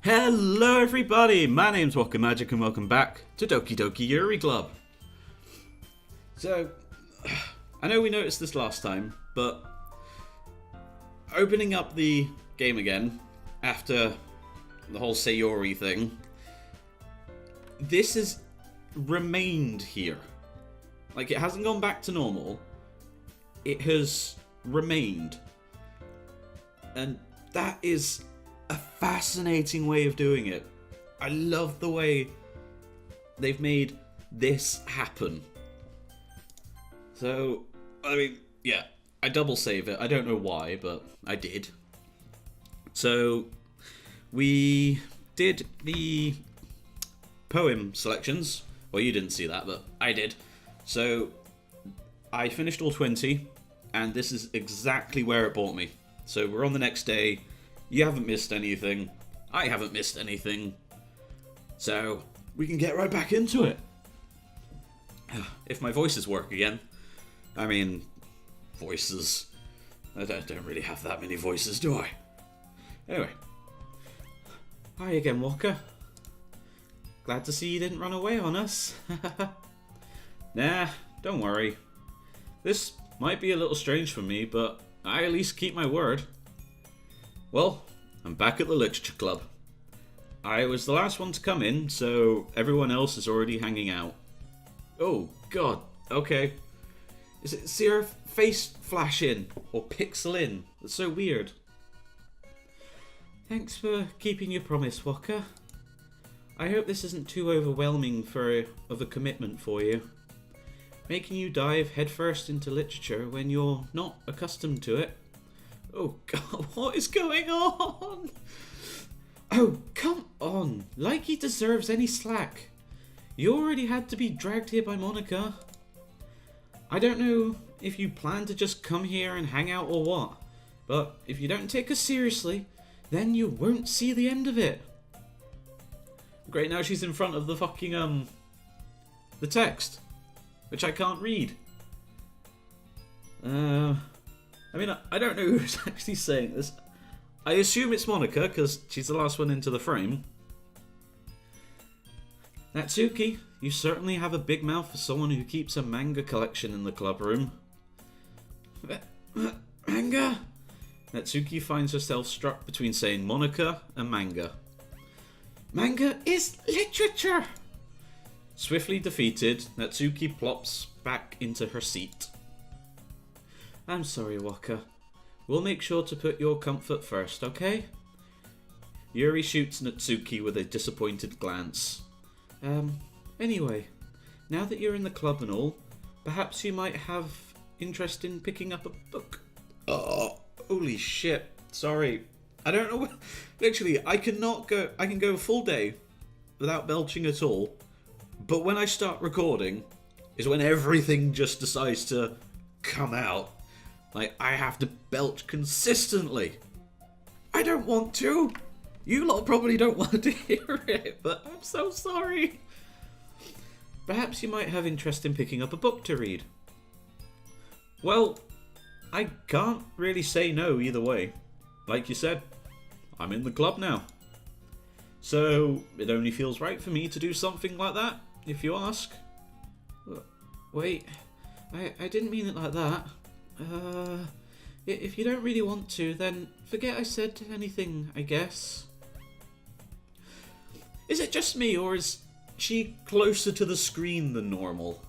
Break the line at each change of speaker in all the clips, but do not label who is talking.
Hello everybody, my name's wokkamagic and welcome back to Doki Doki Yuri Club. So, I know we noticed this last time, but opening up the game again after the whole Sayori thing, this has remained here. Like, it hasn't gone back to normal, it has remained. And that is a fascinating way of doing it. I love the way they've made this happen. So, I mean, yeah, I double save it. I don't know why, but I did. So, we did the poem selections. Well, you didn't see that, but I did. So, I finished all 20, and this is exactly where it brought me. So, we're on the next day. You haven't missed anything. I haven't missed anything. So, we can get right back into it. If my voices work again. I mean, voices. I don't really have that many voices, do I? Anyway. Hi again, Walker. Glad to see you didn't run away on us. Nah, don't worry. This might be a little strange for me, but I at least keep my word. Well, I'm back at the literature club. I was the last one to come in, so everyone else is already hanging out. Oh, God. Okay. Is it see her face flash in? Or pixel in? That's so weird. Thanks for keeping your promise, Walker. I hope this isn't too overwhelming of a commitment for you. Making you dive headfirst into literature when you're not accustomed to it. Oh God, what is going on? Oh, come on. Like he deserves any slack. You already had to be dragged here by Monica. I don't know if you plan to just come here and hang out or what, but if you don't take us seriously, then you won't see the end of it. Great, now she's in front of the fucking, the text, which I can't read. I mean, I don't know who's actually saying this. I assume it's Monica, because she's the last one into the frame. Natsuki, you certainly have a big mouth for someone who keeps a manga collection in the club room. Manga? Natsuki finds herself struck between saying Monica and manga. Manga is literature! Swiftly defeated, Natsuki plops back into her seat. I'm sorry, Walker. We'll make sure to put your comfort first, okay? Yuri shoots Natsuki with a disappointed glance. Anyway, now that you're in the club and all, perhaps you might have interest in picking up a book. Oh, holy shit. Sorry. I don't know what... Literally, I can go a full day without belching at all, but when I start recording is when everything just decides to come out. Like, I have to belch consistently. I don't want to. You lot probably don't want to hear it, but I'm so sorry. Perhaps you might have interest in picking up a book to read. Well, I can't really say no either way. Like you said, I'm in the club now. So, it only feels right for me to do something like that, if you ask. Wait, I didn't mean it like that. If you don't really want to, then forget I said anything, I guess. Is it just me, or is she closer to the screen than normal?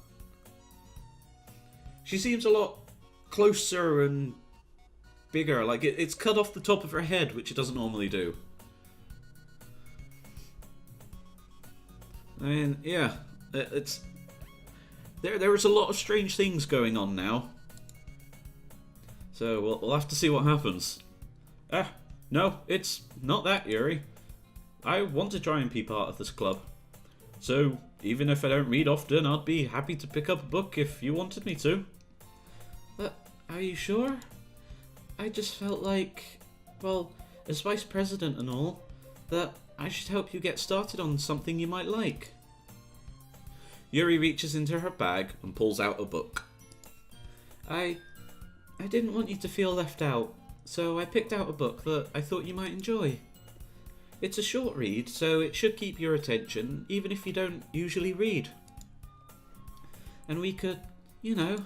She seems a lot closer and bigger, like it's cut off the top of her head, which it doesn't normally do. I mean, yeah, it's... There is a lot of strange things going on now. So we'll have to see what happens. No, it's not that, Yuri. I want to try and be part of this club. So even if I don't read often, I'd be happy to pick up a book if you wanted me to. Are you sure? I just felt like, well, as vice president and all, that I should help you get started on something you might like. Yuri reaches into her bag and pulls out a book. I didn't want you to feel left out, so I picked out a book that I thought you might enjoy. It's a short read, so it should keep your attention, even if you don't usually read. And we could, you know,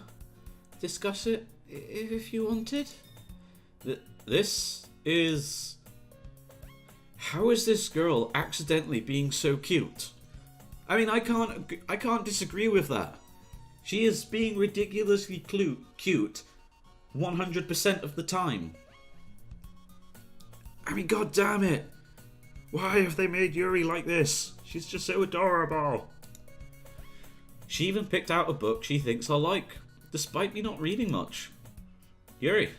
discuss it if you wanted. This is... How is this girl accidentally being so cute? I mean, I can't disagree with that. She is being ridiculously cute 100% of the time. I mean, god damn it. Why have they made Yuri like this? She's just so adorable. She even picked out a book she thinks I'll like, despite me not reading much. Yuri,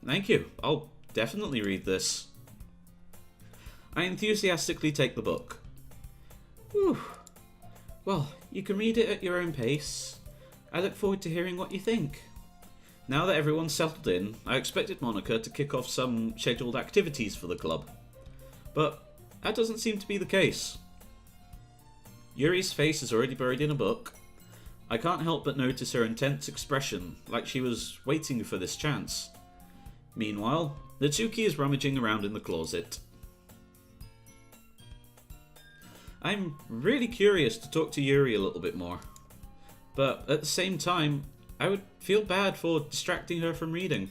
thank you. I'll definitely read this. I enthusiastically take the book. Whew. Well, you can read it at your own pace. I look forward to hearing what you think. Now that everyone's settled in, I expected Monica to kick off some scheduled activities for the club. But that doesn't seem to be the case. Yuri's face is already buried in a book. I can't help but notice her intense expression, like she was waiting for this chance. Meanwhile, Natsuki is rummaging around in the closet. I'm really curious to talk to Yuri a little bit more. But at the same time, I would feel bad for distracting her from reading.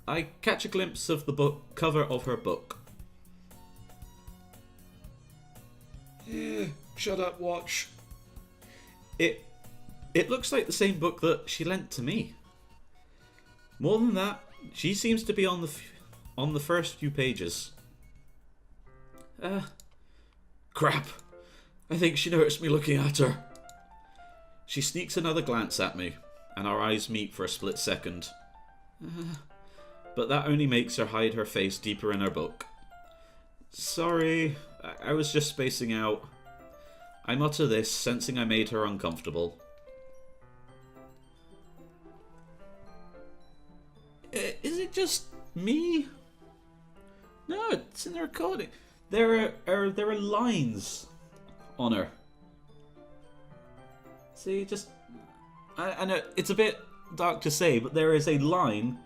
I catch a glimpse of the book cover of her book. Shut up, watch. It looks like the same book that she lent to me. More than that, she seems to be on the first few pages. Crap. I think she noticed me looking at her. She sneaks another glance at me, and our eyes meet for a split second. But that only makes her hide her face deeper in her book. Sorry, I was just spacing out. I mutter this, sensing I made her uncomfortable. Is it just me? No, it's in the recording. There are lines on her. See, just... I know, it's a bit dark to say, but there is a line,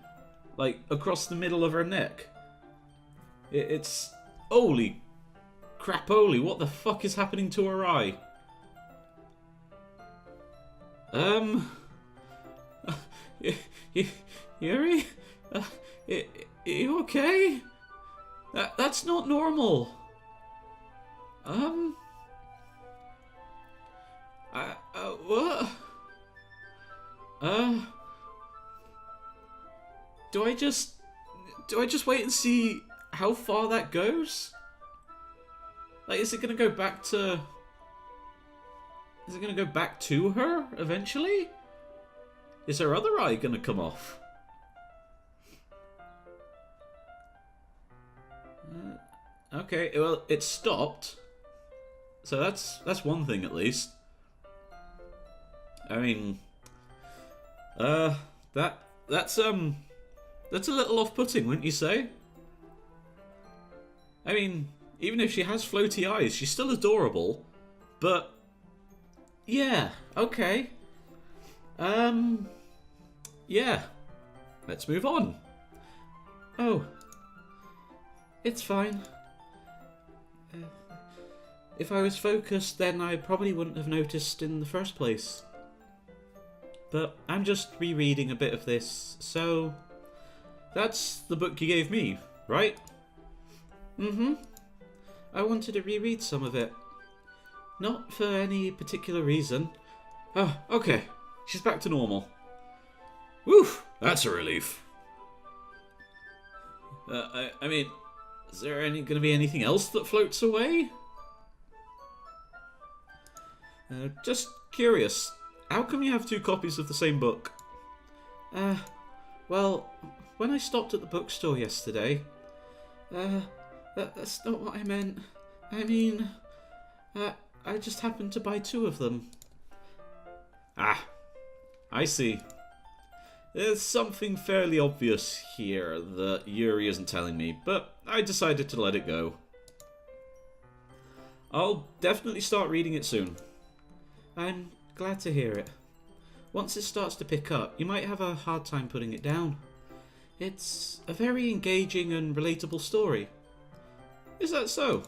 like, across the middle of her neck. It's... Holy crap-holy, what the fuck is happening to her eye? Yuri? You okay? That's not normal. What? Do I just wait and see how far that goes? Like, is it gonna go back to... Is it gonna go back to her, eventually? Is her other eye gonna come off? Okay, well, it stopped. So that's one thing, at least. I mean... That's a little off-putting, wouldn't you say? I mean... Even if she has floaty eyes, she's still adorable. But, yeah, okay. Yeah. Let's move on. Oh. It's fine. If I was focused, then I probably wouldn't have noticed in the first place. But I'm just rereading a bit of this, so... That's the book you gave me, right? Mm-hmm. I wanted to reread some of it. Not for any particular reason. Oh, okay. She's back to normal. Woof! That's a relief. I mean, is there going to be anything else that floats away? Just curious. How come you have two copies of the same book? Well, when I stopped at the bookstore yesterday... That's not what I meant. I mean, I just happened to buy two of them. Ah, I see. There's something fairly obvious here that Yuri isn't telling me, but I decided to let it go. I'll definitely start reading it soon. I'm glad to hear it. Once it starts to pick up, you might have a hard time putting it down. It's a very engaging and relatable story. Is that so?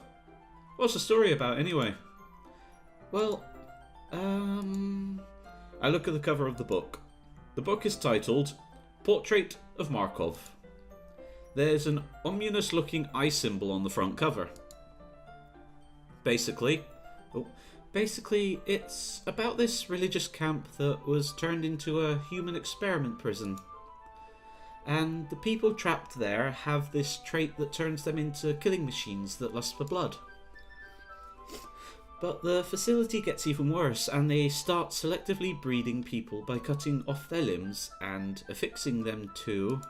What's the story about anyway? Well, I look at the cover of the book. The book is titled Portrait of Markov. There's an ominous looking eye symbol on the front cover. Basically, it's about this religious camp that was turned into a human experiment prison. And the people trapped there have this trait that turns them into killing machines that lust for blood. But the facility gets even worse, and they start selectively breeding people by cutting off their limbs and affixing them to...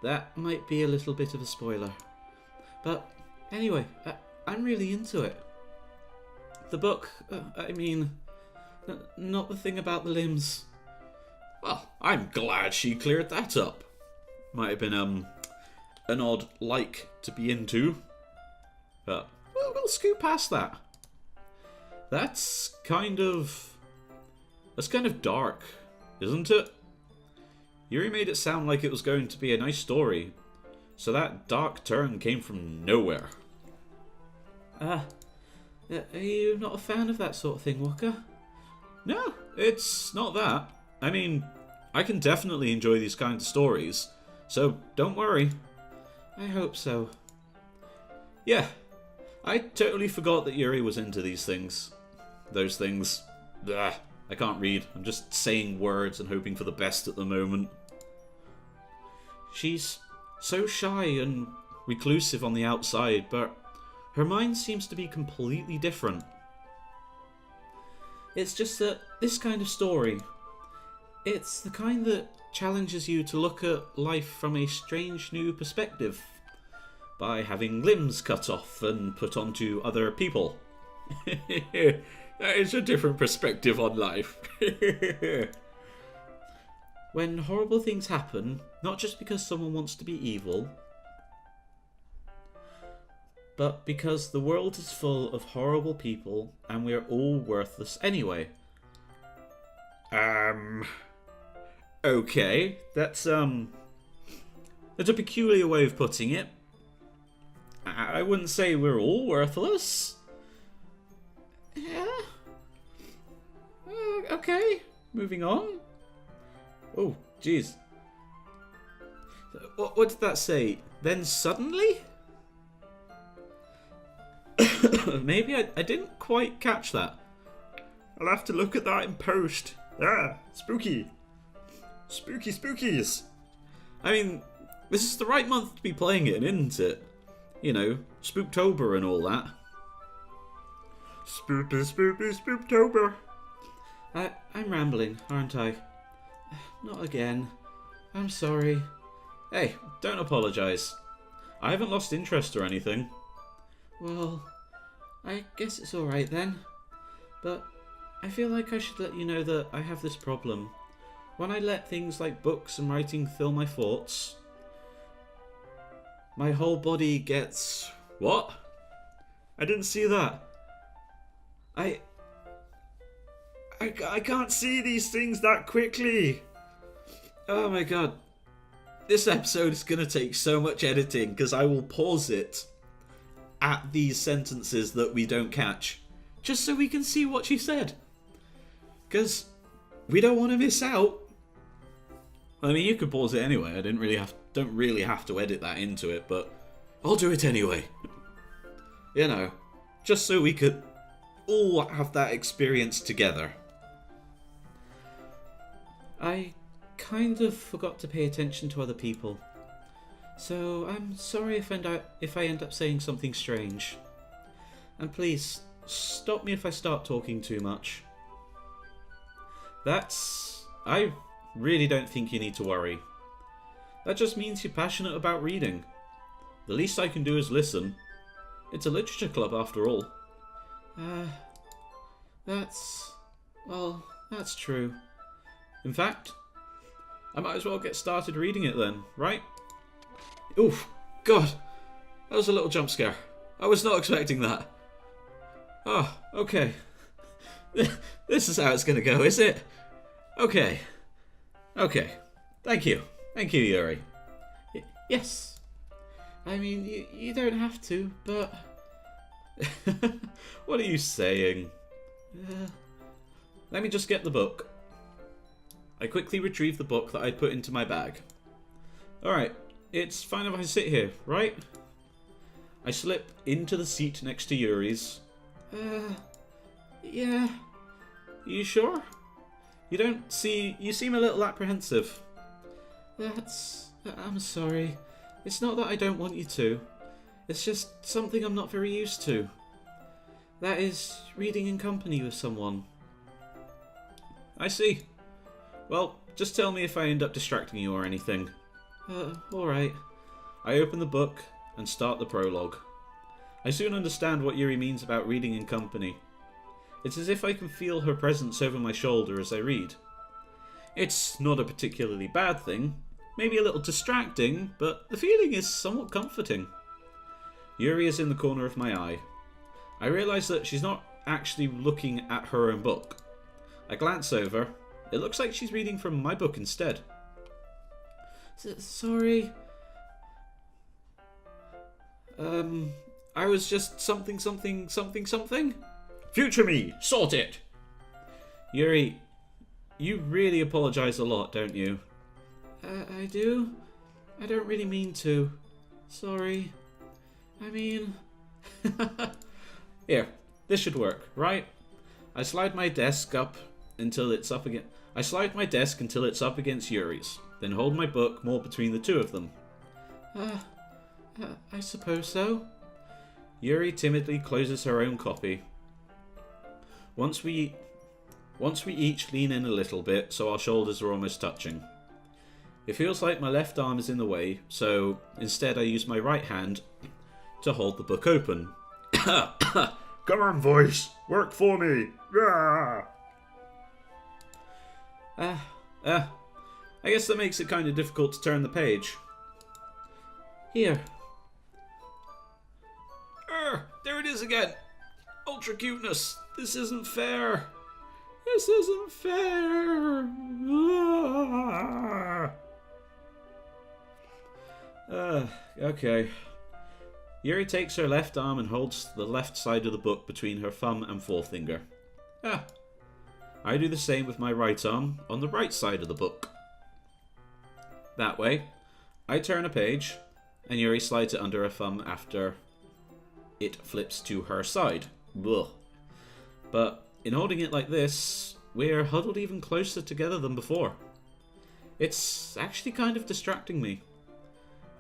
that might be a little bit of a spoiler. But anyway, I'm really into it. The book, not the thing about the limbs. Well, I'm glad she cleared that up. Might have been an odd like to be into, but we'll scoot past that. That's kind of dark, isn't it? Yuri made it sound like it was going to be a nice story, so that dark turn came from nowhere. Are you not a fan of that sort of thing, Wokka? No, it's not that. I mean, I can definitely enjoy these kinds of stories, so don't worry. I hope so. Yeah, I totally forgot that Yuri was into these things. Those things. Blah, I can't read. I'm just saying words and hoping for the best at the moment. She's so shy and reclusive on the outside, but her mind seems to be completely different. It's just that this kind of story, it's the kind that challenges you to look at life from a strange new perspective by having limbs cut off and put onto other people. That is a different perspective on life. When horrible things happen, not just because someone wants to be evil, but because the world is full of horrible people and we're all worthless anyway. Okay, that's a peculiar way of putting it. I wouldn't say we're all worthless. Yeah. Okay, moving on. Oh, jeez. What did that say? Then suddenly? Maybe I didn't quite catch that. I'll have to look at that in post. Ah, spooky. Spooky spookies. I mean, this is the right month to be playing it, isn't it? You know, Spooktober and all that. Spoopy, spoopy, Spooktober. I'm rambling, aren't I? Not again. I'm sorry. Hey, don't apologise. I haven't lost interest or anything. Well, I guess it's alright then. But I feel like I should let you know that I have this problem. When I let things like books and writing fill my thoughts, my whole body gets... What? I didn't see that. I can't see these things that quickly. Oh my god. This episode is going to take so much editing because I will pause it at these sentences that we don't catch, just so we can see what she said. Because we don't want to miss out. I mean, you could pause it anyway. I don't really have to edit that into it, but I'll do it anyway. You know, just so we could all have that experience together. I kind of forgot to pay attention to other people, so I'm sorry if I end up saying something strange. And please, stop me if I start talking too much. I really don't think you need to worry. That just means you're passionate about reading. The least I can do is listen. It's a literature club after all. That's true. In fact, I might as well get started reading it then, right? Oof, God, that was a little jump scare. I was not expecting that. Oh, okay. This is how it's gonna go, is it? Okay. Thank you, Yuri. Yes. I mean, you don't have to, but... What are you saying? Let me just get the book. I quickly retrieve the book that I put into my bag. Alright, it's fine if I sit here, right? I slip into the seat next to Yuri's. Yeah. You sure? You seem a little apprehensive. I'm sorry. It's not that I don't want you to. It's just something I'm not very used to. That is, reading in company with someone. I see. Well, just tell me if I end up distracting you or anything. Alright. I open the book and start the prologue. I soon understand what Yuri means about reading in company. It's as if I can feel her presence over my shoulder as I read. It's not a particularly bad thing, maybe a little distracting, but the feeling is somewhat comforting. Yuri is in the corner of my eye. I realise that she's not actually looking at her own book. I glance over. It looks like she's reading from my book instead. Sorry. I was just something.
Future me, sort it!
Yuri, you really apologise a lot, don't you? I do? I don't really mean to. Sorry. I mean... Here, this should work, right? I slide my desk until it's up against Yuri's, then hold my book more between the two of them. I suppose so. Yuri timidly closes her own copy. Once we each lean in a little bit, so our shoulders are almost touching. It feels like my left arm is in the way, so instead I use my right hand to hold the book open.
Come on, voice, work for me.
I guess that makes it kind of difficult to turn the page. Here.
There it is again. Ultra cuteness. This isn't fair.
This isn't fair. Okay. Yuri takes her left arm and holds the left side of the book between her thumb and forefinger. I do the same with my right arm on the right side of the book. That way, I turn a page, and Yuri slides it under her thumb after it flips to her side. Ugh. But in holding it like this, we're huddled even closer together than before. It's actually kind of distracting me.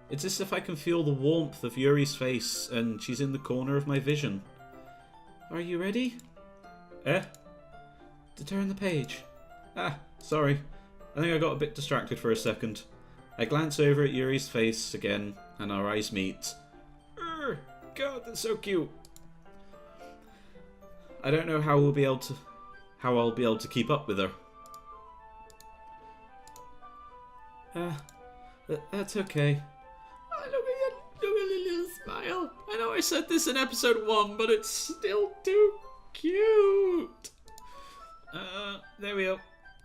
It's as if I can feel the warmth of Yuri's face, and she's in the corner of my vision. Are you ready? To turn the page. Sorry. I think I got a bit distracted for a second. I glance over at Yuri's face again, and our eyes meet.
God, that's so cute.
I don't know how I'll be able to keep up with her. That's okay.
Look at the little smile. I know I said this in episode 1, but it's still too cute. There we go.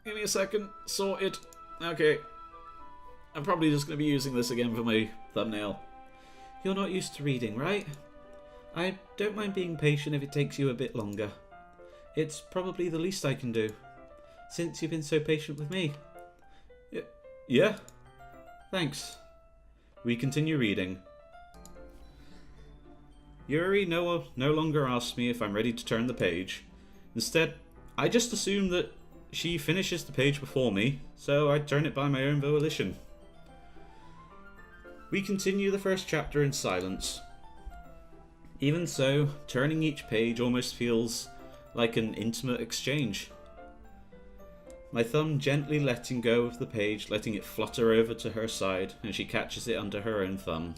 Give me a second. Sorted. Okay. I'm probably just going to be using this again for my thumbnail.
You're not used to reading, right? I don't mind being patient if it takes you a bit longer. It's probably the least I can do, since you've been so patient with me.
Yeah?
Thanks. We continue reading. Yuri no longer asks me if I'm ready to turn the page. Instead, I just assume that she finishes the page before me, so I turn it by my own volition. We continue the first chapter in silence. Even so, turning each page almost feels like an intimate exchange. My thumb gently letting go of the page, letting it flutter over to her side, and she catches it under her own thumb.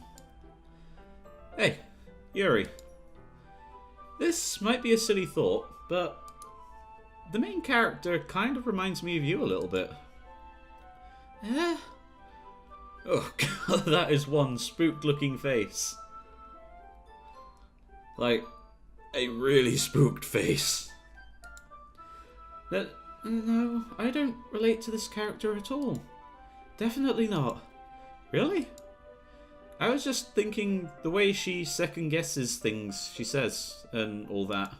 Hey, Yuri. This might be a silly thought, but the main character kind of reminds me of you a little bit. Oh god, that is one spooked looking face. Like, a really spooked face. No, I don't relate to this character at all. Definitely not. Really? I was just thinking the way she second guesses things she says and all that.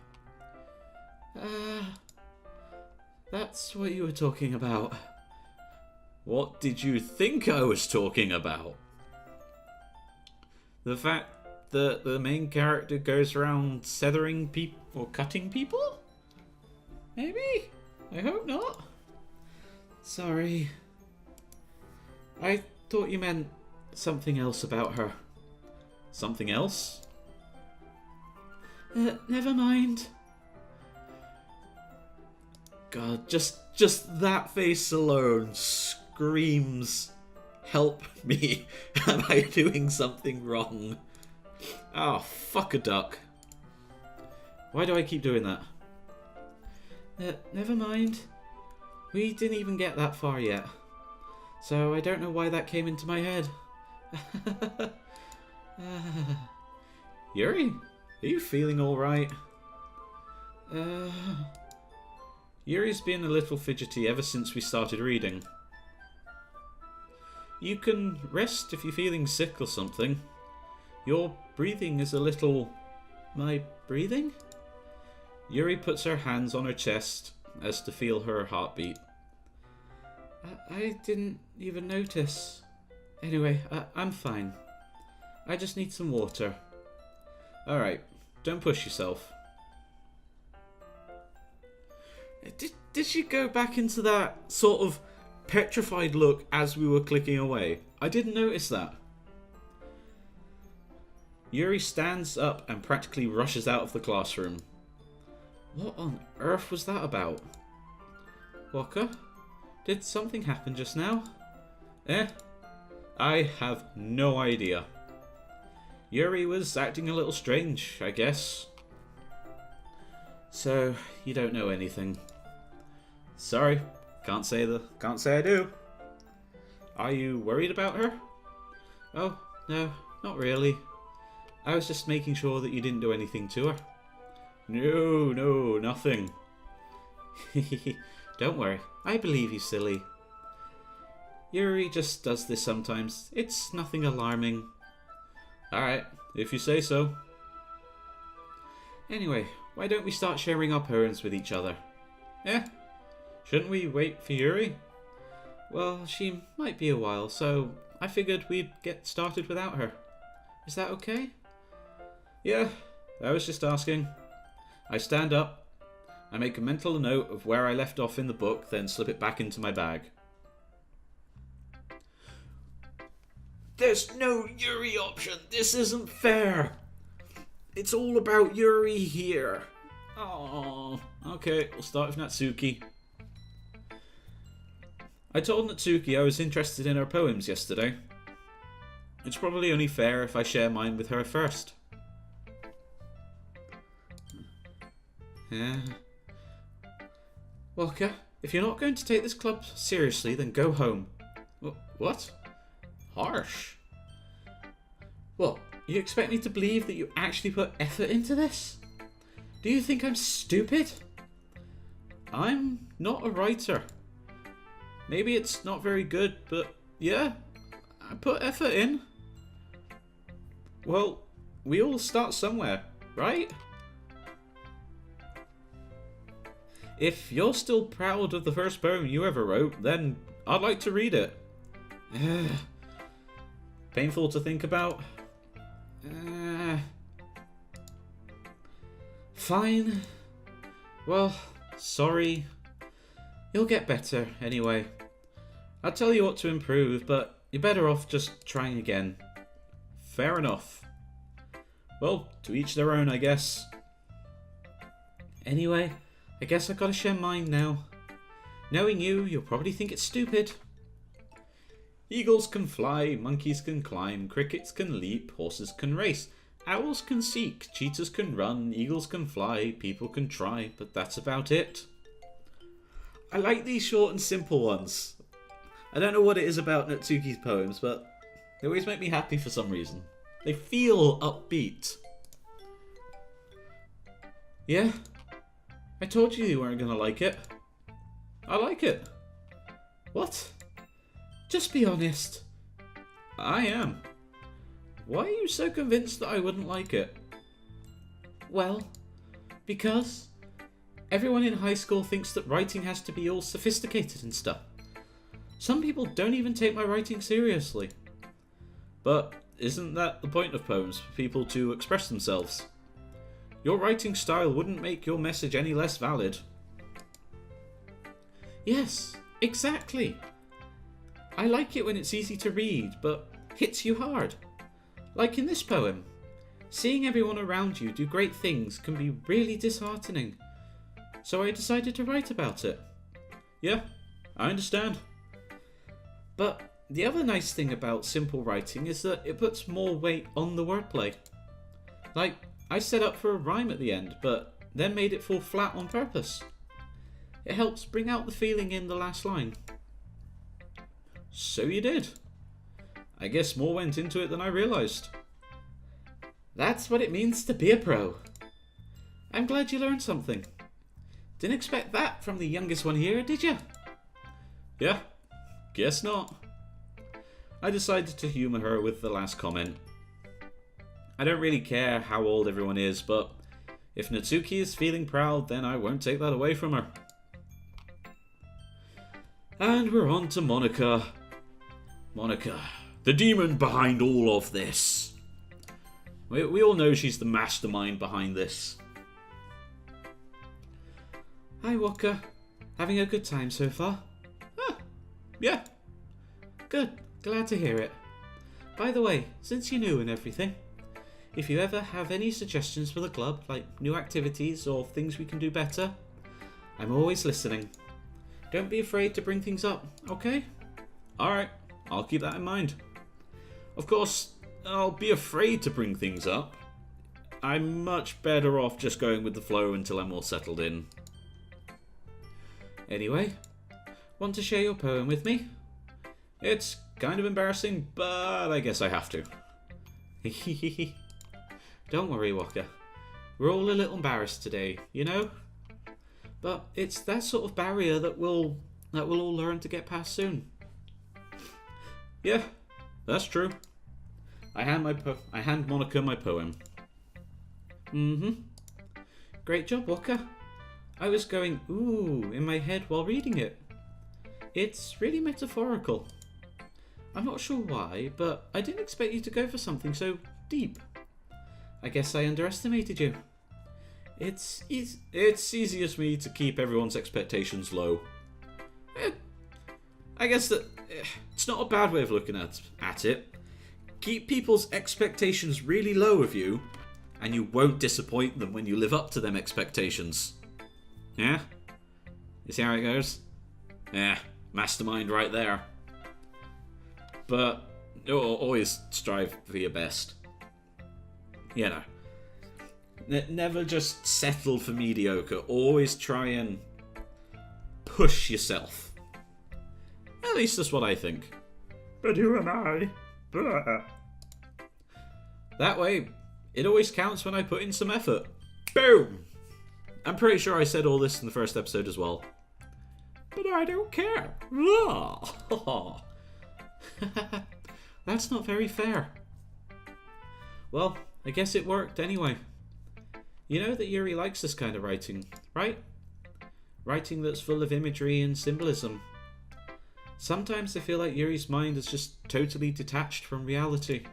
That's what you were talking about. What did you think I was talking about? The fact that the main character goes around sethering people or cutting people? Maybe? I hope not. Sorry. I thought you meant something else about her. Something else? Never mind. God, just that face alone screams, help me. Am I doing something wrong? Oh, fuck a duck. Why do I keep doing that? Never mind. We didn't even get that far yet. So I don't know why that came into my head. Yuri, are you feeling alright? Yuri's been a little fidgety ever since we started reading. You can rest if you're feeling sick or something. Your breathing is a little... My breathing? Yuri puts her hands on her chest as to feel her heartbeat. I didn't even notice. Anyway, I'm fine. I just need some water. Alright, don't push yourself. Did she go back into that sort of petrified look as we were clicking away? I didn't notice that. Yuri stands up and practically rushes out of the classroom. What on earth was that about? Wokka? Did something happen just now? I have no idea. Yuri was acting a little strange, I guess. So, you don't know anything. Sorry, can't say I do. Are you worried about her? Oh, no, not really. I was just making sure that you didn't do anything to her. No, nothing. Don't worry, I believe you, silly. Yuri just does this sometimes. It's nothing alarming. Alright, if you say so. Anyway, why don't we start sharing our poems with each other? Shouldn't we wait for Yuri? Well, she might be a while, so I figured we'd get started without her. Is that okay? Yeah, I was just asking. I stand up. I make a mental note of where I left off in the book, then slip it back into my bag. There's no Yuri option. This isn't fair. It's all about Yuri here. Oh, okay, we'll start with Natsuki. I told Natsuki I was interested in her poems yesterday. It's probably only fair if I share mine with her first. Yeah. Wokka, if you're not going to take this club seriously, then go home. What? Harsh. What? You expect me to believe that you actually put effort into this? Do you think I'm stupid? I'm not a writer. Maybe it's not very good, but yeah, I put effort in. Well, we all start somewhere, right? If you're still proud of the first poem you ever wrote, then I'd like to read it. Painful to think about. Fine. Well, sorry. You'll get better, anyway. I'll tell you what to improve, but you're better off just trying again. Fair enough. Well, to each their own, I guess. Anyway, I guess I've got to share mine now. Knowing you, you'll probably think it's stupid. Eagles can fly, monkeys can climb, crickets can leap, horses can race, owls can seek, cheetahs can run, eagles can fly, people can try, but that's about it. I like these short and simple ones. I don't know what it is about Natsuki's poems, but they always make me happy for some reason. They feel upbeat. Yeah? I told you weren't gonna like it. I like it. What? Just be honest. I am. Why are you so convinced that I wouldn't like it? Well, because everyone in high school thinks that writing has to be all sophisticated and stuff. Some people don't even take my writing seriously. But isn't that the point of poems, for people to express themselves? Your writing style wouldn't make your message any less valid. Yes, exactly. I like it when it's easy to read, but hits you hard. Like in this poem. Seeing everyone around you do great things can be really disheartening. So I decided to write about it. Yeah, I understand. But the other nice thing about simple writing is that it puts more weight on the wordplay. Like, I set up for a rhyme at the end, but then made it fall flat on purpose. It helps bring out the feeling in the last line. So you did. I guess more went into it than I realised. That's what it means to be a pro. I'm glad you learned something. Didn't expect that from the youngest one here, did you? Yeah, guess not. I decided to humour her with the last comment. I don't really care how old everyone is, but if Natsuki is feeling proud, then I won't take that away from her. And we're on to Monika. Monika, the demon behind all of this. We all know she's the mastermind behind this. Hi, Wokka. Having a good time so far? Ah, yeah. Good. Glad to hear it. By the way, since you're new and everything, if you ever have any suggestions for the club, like new activities or things we can do better, I'm always listening. Don't be afraid to bring things up, okay? Alright, I'll keep that in mind. Of course, I'll be afraid to bring things up. I'm much better off just going with the flow until I'm all settled in. Anyway, want to share your poem with me? It's kind of embarrassing, but I guess I have to. Don't worry, Wokka. We're all a little embarrassed today, you know? But it's that sort of barrier that we'll all learn to get past soon. Yeah, that's true. I hand Monika my poem. Great job, Wokka. I was going ooh in my head while reading it. It's really metaphorical. I'm not sure why, but I didn't expect you to go for something so deep. I guess I underestimated you. It's easiest for me to keep everyone's expectations low. I guess that it's not a bad way of looking at it. Keep people's expectations really low of you, and you won't disappoint them when you live up to them expectations. Yeah? You see how it goes? Yeah, mastermind right there. But always strive for your best. You know. Never just settle for mediocre. Always try and push yourself. At least that's what I think. But who am I? That way, it always counts when I put in some effort. Boom! I'm pretty sure I said all this in the first episode as well. But I don't care. That's not very fair. Well, I guess it worked anyway. You know that Yuri likes this kind of writing, right? Writing that's full of imagery and symbolism. Sometimes I feel like Yuri's mind is just totally detached from reality.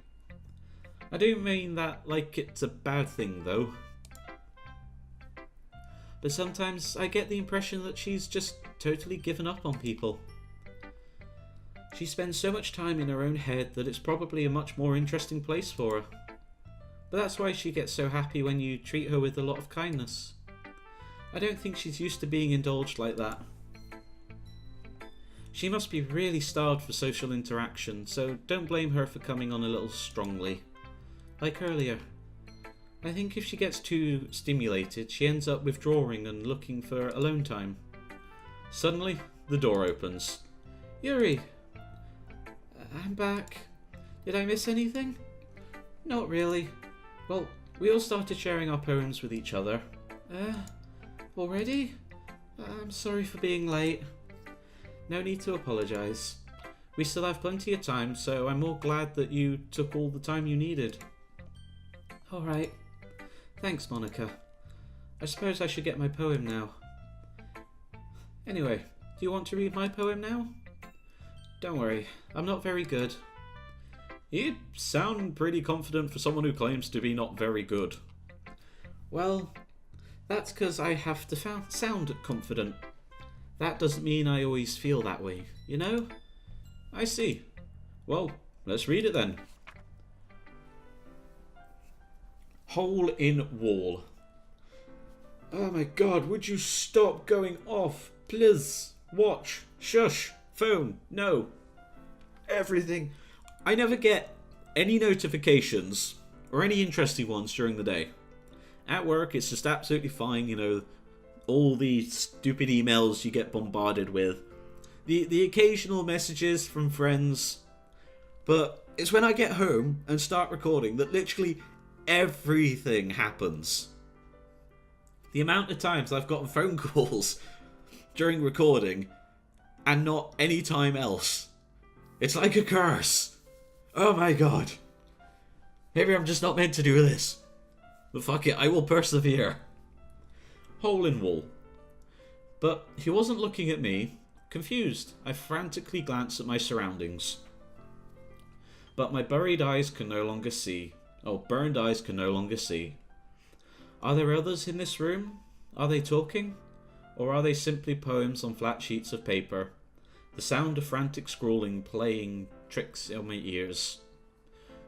I don't mean that like it's a bad thing though. But sometimes I get the impression that she's just totally given up on people. She spends so much time in her own head that it's probably a much more interesting place for her. But that's why she gets so happy when you treat her with a lot of kindness. I don't think she's used to being indulged like that. She must be really starved for social interaction, so don't blame her for coming on a little strongly. Like earlier. I think if she gets too stimulated, she ends up withdrawing and looking for alone time. Suddenly, the door opens. Yuri! I'm back. Did I miss anything? Not really. Well, we all started sharing our poems with each other. Already? I'm sorry for being late. No need to apologise. We still have plenty of time, so I'm more glad that you took all the time you needed. Alright. Thanks, Monica. I suppose I should get my poem now. Anyway, do you want to read my poem now? Don't worry, I'm not very good. You sound pretty confident for someone who claims to be not very good. Well, that's because I have to sound confident. That doesn't mean I always feel that way, you know? I see. Well, let's read it then. Hole in wall. Oh my god, would you stop going off? Please. Watch. Shush. Phone. No. Everything. I never get any notifications or any interesting ones during the day. At work, it's just absolutely fine, you know, all the stupid emails you get bombarded with. The occasional messages from friends. But it's when I get home and start recording that literally everything happens. The amount of times I've gotten phone calls during recording and not any time else. It's like a curse. Oh my god. Maybe I'm just not meant to do this. But fuck it, I will persevere. Hole in wall. But he wasn't looking at me. Confused, I frantically glanced at my surroundings. But my buried eyes can no longer see. Oh, burned eyes can no longer see. Are there others in this room? Are they talking? Or are they simply poems on flat sheets of paper? The sound of frantic scrawling playing tricks on my ears.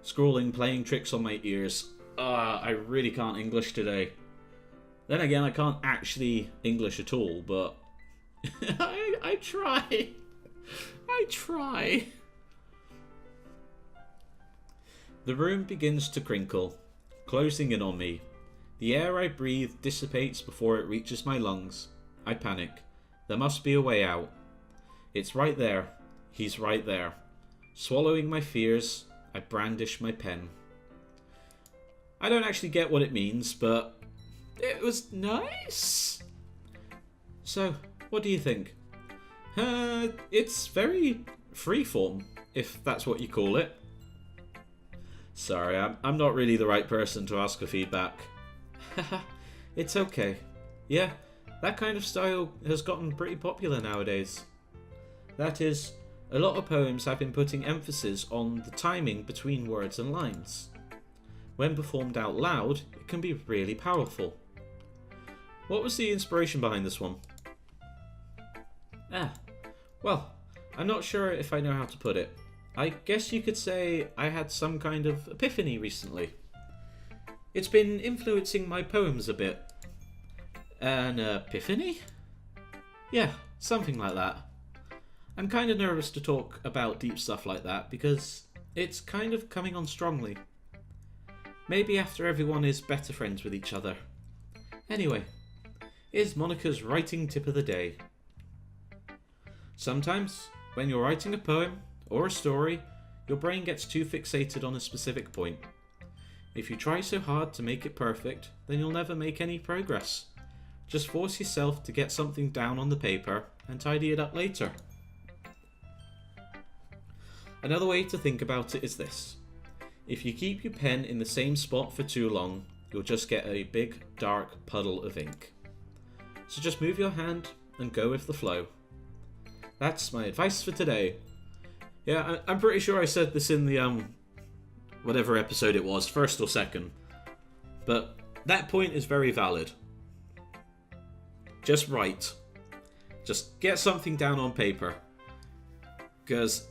Scrawling playing tricks on my ears. I really can't English today. Then again, I can't actually English at all, but I try. I try. The room begins to crinkle, closing in on me. The air I breathe dissipates before it reaches my lungs. I panic. There must be a way out. It's right there. He's right there. Swallowing my fears, I brandish my pen. I don't actually get what it means, but it was nice. So, what do you think? It's very freeform, if that's what you call it. Sorry, I'm not really the right person to ask for feedback. It's okay. Yeah, that kind of style has gotten pretty popular nowadays. That is, a lot of poems have been putting emphasis on the timing between words and lines. When performed out loud, it can be really powerful. What was the inspiration behind this one? Well, I'm not sure if I know how to put it. I guess you could say I had some kind of epiphany recently. It's been influencing my poems a bit. An epiphany? Yeah, something like that. I'm kind of nervous to talk about deep stuff like that because it's kind of coming on strongly. Maybe after everyone is better friends with each other. Anyway, here's Monica's writing tip of the day. Sometimes, when you're writing a poem or a story, your brain gets too fixated on a specific point. If you try so hard to make it perfect, then you'll never make any progress. Just force yourself to get something down on the paper and tidy it up later. Another way to think about it is this. If you keep your pen in the same spot for too long, you'll just get a big, dark puddle of ink. So just move your hand and go with the flow. That's my advice for today. Yeah, I'm pretty sure I said this in the, whatever episode it was, first or second. But that point is very valid. Just write. Just get something down on paper. Because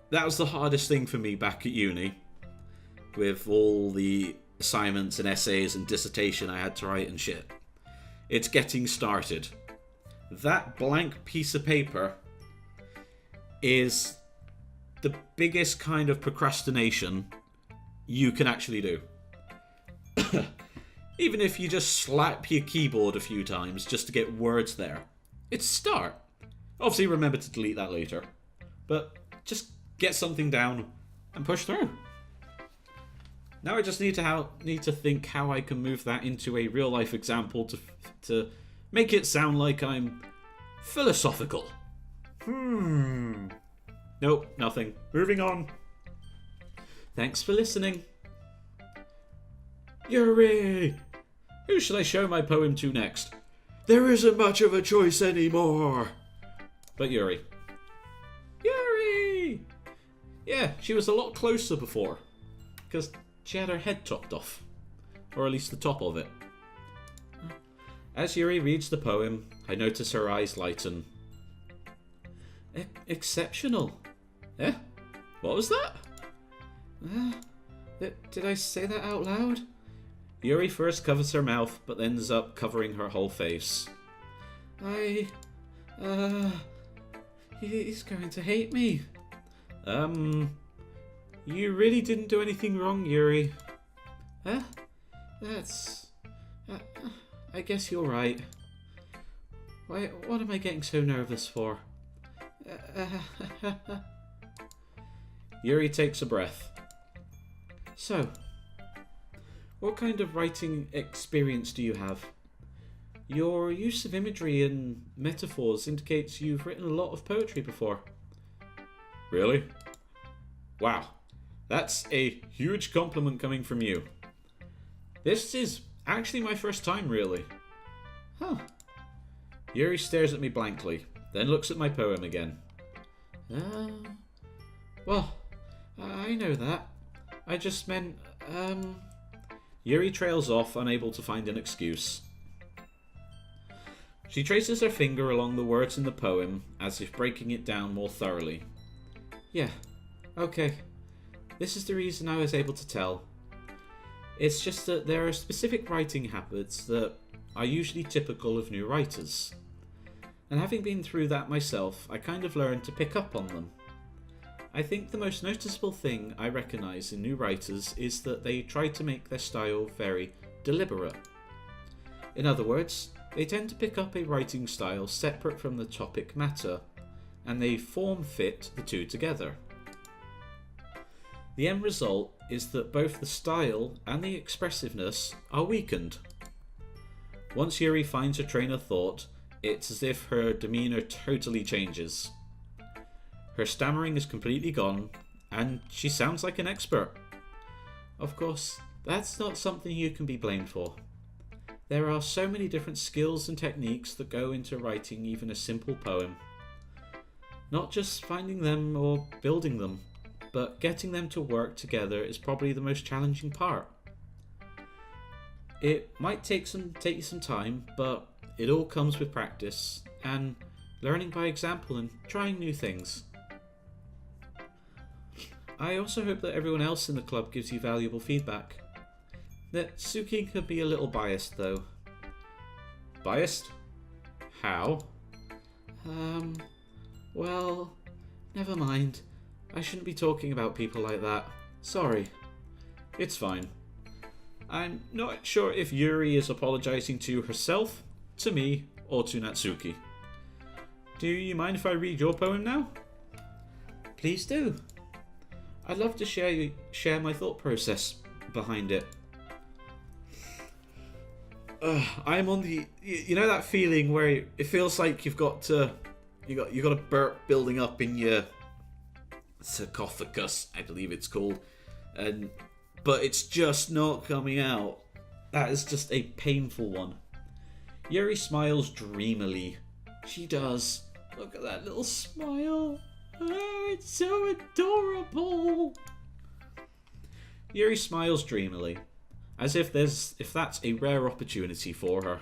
that was the hardest thing for me back at uni. With all the assignments and essays and dissertation I had to write and shit. It's getting started. That blank piece of paper is the biggest kind of procrastination you can actually do. Even if you just slap your keyboard a few times just to get words there. It's a start. Obviously remember to delete that later. But just get something down and push through. Now I just need to think how I can move that into a real life example to make it sound like I'm philosophical. Nope, nothing. Moving on. Thanks for listening. Yuri! Who shall I show my poem to next? There isn't much of a choice anymore. But Yuri. Yuri! Yeah, she was a lot closer before. Because she had her head chopped off. Or at least the top of it. As Yuri reads the poem, I notice her eyes lighten. Exceptional. Eh? What was that? Did I say that out loud? Yuri first covers her mouth, but ends up covering her whole face. He's going to hate me. You really didn't do anything wrong, Yuri. Huh? I guess you're right. What am I getting so nervous for? Yuri takes a breath. So, what kind of writing experience do you have? Your use of imagery and metaphors indicates you've written a lot of poetry before. Really? Wow, that's a huge compliment coming from you. This is actually my first time, really. Huh. Yuri stares at me blankly, then looks at my poem again. Well, I know that. I just meant, Yuri trails off, unable to find an excuse. She traces her finger along the words in the poem, as if breaking it down more thoroughly. Yeah, okay. This is the reason I was able to tell. It's just that there are specific writing habits that are usually typical of new writers. And having been through that myself, I kind of learned to pick up on them. I think the most noticeable thing I recognise in new writers is that they try to make their style very deliberate. In other words, they tend to pick up a writing style separate from the topic matter, and they form fit the two together. The end result is that both the style and the expressiveness are weakened. Once Yuri finds her train of thought, it's as if her demeanour totally changes. Her stammering is completely gone, and she sounds like an expert. Of course, that's not something you can be blamed for. There are so many different skills and techniques that go into writing even a simple poem. Not just finding them or building them, but getting them to work together is probably the most challenging part. It might take you some time, but it all comes with practice and learning by example and trying new things. I also hope that everyone else in the club gives you valuable feedback. Natsuki could be a little biased though. Biased? How? Well, never mind. I shouldn't be talking about people like that. Sorry. It's fine. I'm not sure if Yuri is apologising to herself, to me, or to Natsuki. Do you mind if I read your poem now? Please do. I'd love to share my thought process behind it. I'm on the, you know that feeling where it feels like you got a burp building up in your sarcophagus, I believe it's called, but it's just not coming out. That is just a painful one. Yuri smiles dreamily. She does. Look at that little smile. Oh, it's so adorable. Yuri smiles dreamily, as if that's a rare opportunity for her.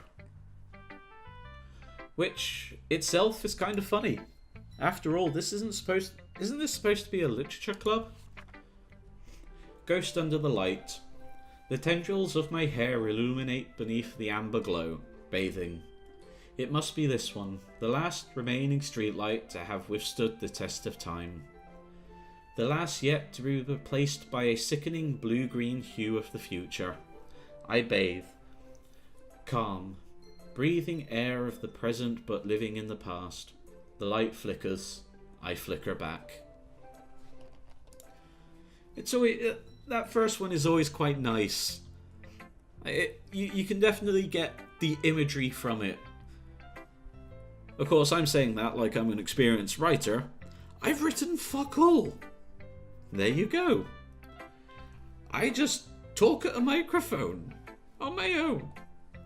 Which itself is kind of funny. After all, isn't this supposed to be a literature club? Ghost under the light. The tendrils of my hair illuminate beneath the amber glow, bathing. It must be this one, the last remaining streetlight to have withstood the test of time. The last yet to be replaced by a sickening blue-green hue of the future. I bathe. Calm. Breathing air of the present but living in the past. The light flickers. I flicker back. It's always, that first one is always quite nice. You can definitely get the imagery from it. Of course, I'm saying that like I'm an experienced writer. I've written fuck all. There you go. I just talk at a microphone on my own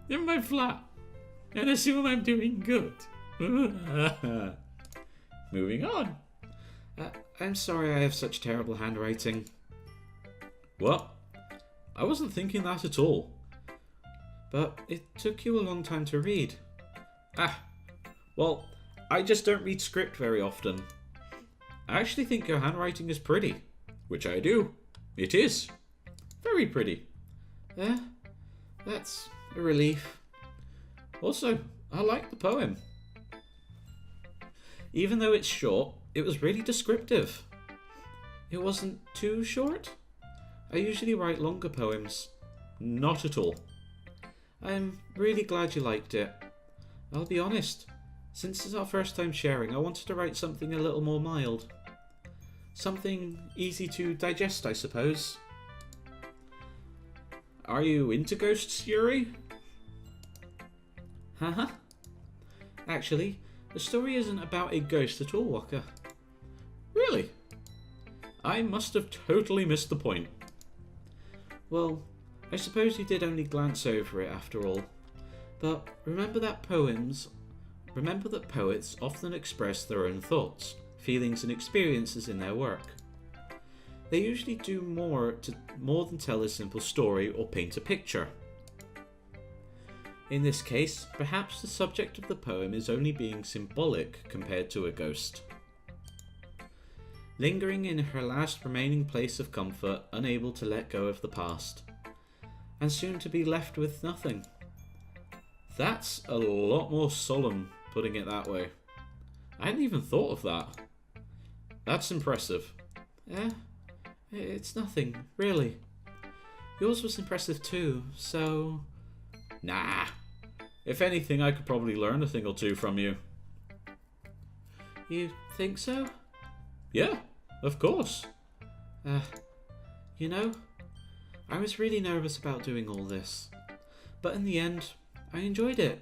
in my flat and assume I'm doing good. Moving on. I'm sorry I have such terrible handwriting. What? I wasn't thinking that at all. But it took you a long time to read. Well, I just don't read script very often. I actually think your handwriting is pretty. Which I do. It is. Very pretty. That's a relief. Also, I like the poem. Even though it's short, it was really descriptive. It wasn't too short. I usually write longer poems. Not at all. I'm really glad you liked it. I'll be honest, since it's our first time sharing, I wanted to write something a little more mild. Something easy to digest, I suppose. Are you into ghosts, Yuri? Haha. Actually, the story isn't about a ghost at all, Wokka. Really? I must have totally missed the point. Well, I suppose you did only glance over it after all. But remember that poets often express their own thoughts, feelings and experiences in their work. They usually do more than tell a simple story or paint a picture. In this case, perhaps the subject of the poem is only being symbolic compared to a ghost. Lingering in her last remaining place of comfort, unable to let go of the past, and soon to be left with nothing. That's a lot more solemn, putting it that way. I hadn't even thought of that. That's impressive. It's nothing, really. Yours was impressive too, so... Nah. If anything, I could probably learn a thing or two from you. You think so? Yeah, of course. You know, I was really nervous about doing all this. But in the end, I enjoyed it.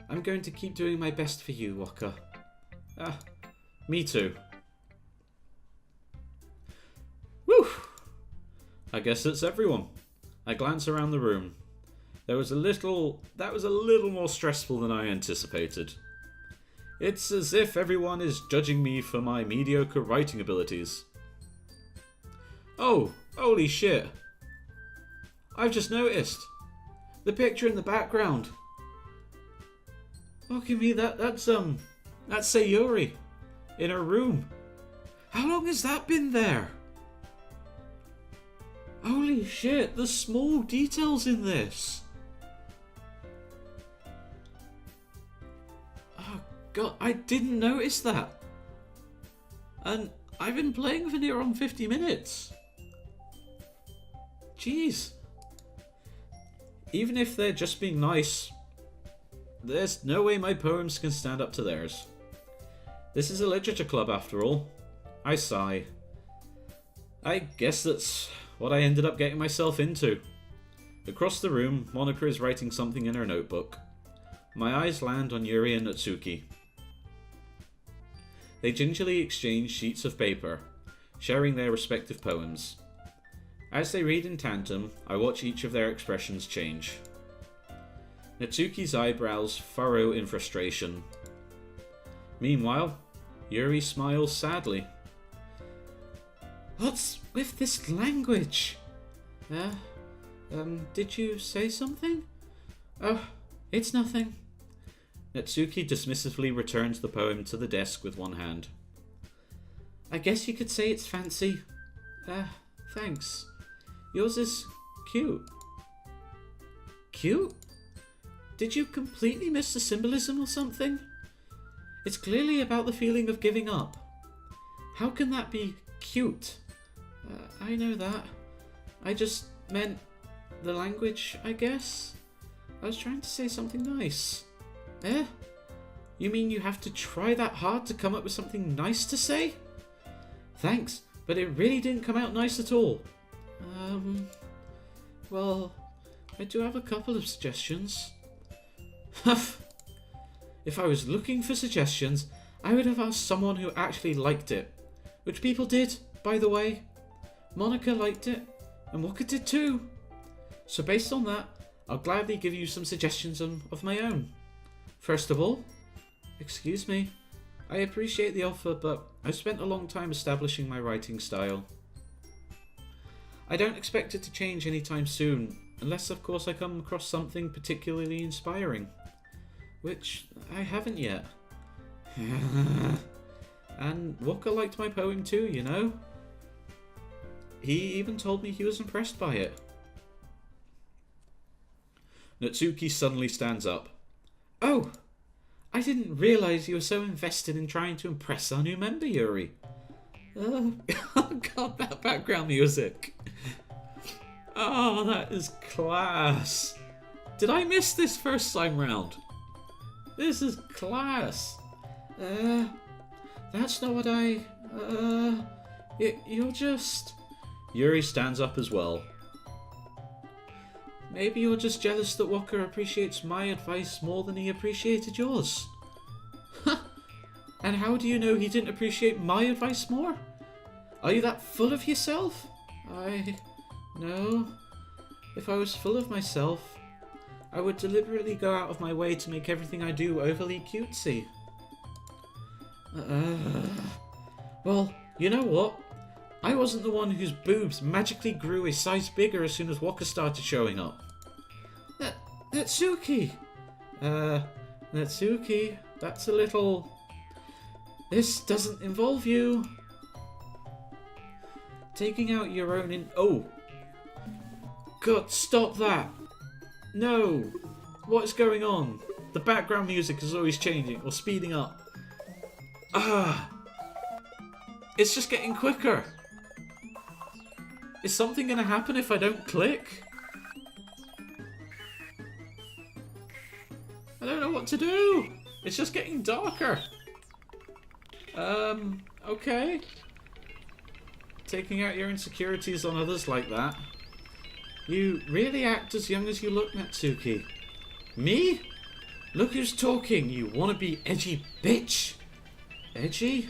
I'm going to keep doing my best for you, Wokka. Me too. Whew! I guess that's everyone. I glance around the room. That was a little more stressful than I anticipated. It's as if everyone is judging me for my mediocre writing abilities. Oh, holy shit. I've just noticed. The picture in the background. Look at me, that's Sayuri. In her room. How long has that been there? Holy shit, the small details in this. Oh god, I didn't notice that. And I've been playing for near on 50 minutes. Jeez. Even if they're just being nice, there's no way my poems can stand up to theirs. This is a literature club after all. I sigh. I guess that's what I ended up getting myself into. Across the room, Monika is writing something in her notebook. My eyes land on Yuri and Natsuki. They gingerly exchange sheets of paper, sharing their respective poems. As they read in tandem, I watch each of their expressions change. Natsuki's eyebrows furrow in frustration. Meanwhile, Yuri smiles sadly. What's with this language? Did you say something? Oh, it's nothing. Natsuki dismissively returns the poem to the desk with one hand. I guess you could say it's fancy. Thanks. Yours is cute. Cute? Did you completely miss the symbolism or something? It's clearly about the feeling of giving up. How can that be cute? I know that. I just meant the language, I guess. I was trying to say something nice. You mean you have to try that hard to come up with something nice to say? Thanks, but it really didn't come out nice at all. Well, I do have a couple of suggestions. If I was looking for suggestions, I would have asked someone who actually liked it. Which people did, by the way. Monica liked it, and Wokka did too. So based on that, I'll gladly give you some suggestions of my own. First of all, excuse me, I appreciate the offer, but I've spent a long time establishing my writing style. I don't expect it to change anytime soon, unless of course I come across something particularly inspiring. Which I haven't yet. And Wokka liked my poem too, you know? He even told me he was impressed by it. Natsuki suddenly stands up. Oh! I didn't realise you were so invested in trying to impress our new member, Yuri. Oh god, that background music. Oh, that is class. Did I miss this first time round? This is class. That's not what you're just... Yuri stands up as well. Maybe you're just jealous that Wokka appreciates my advice more than he appreciated yours. And how do you know he didn't appreciate my advice more? Are you that full of yourself? No. If I was full of myself, I would deliberately go out of my way to make everything I do overly cutesy. Well, you know what? I wasn't the one whose boobs magically grew a size bigger as soon as Wokka started showing up. Natsuki! Natsuki, that's a little... This doesn't involve you. Taking out your own in... Oh! God, stop that! No! What's going on? The background music is always changing or speeding up. It's just getting quicker. Is something going to happen if I don't click? I don't know what to do. It's just getting darker. Okay. Taking out your insecurities on others like that. You really act as young as you look, Natsuki. Me? Look who's talking, you wannabe edgy bitch. Edgy?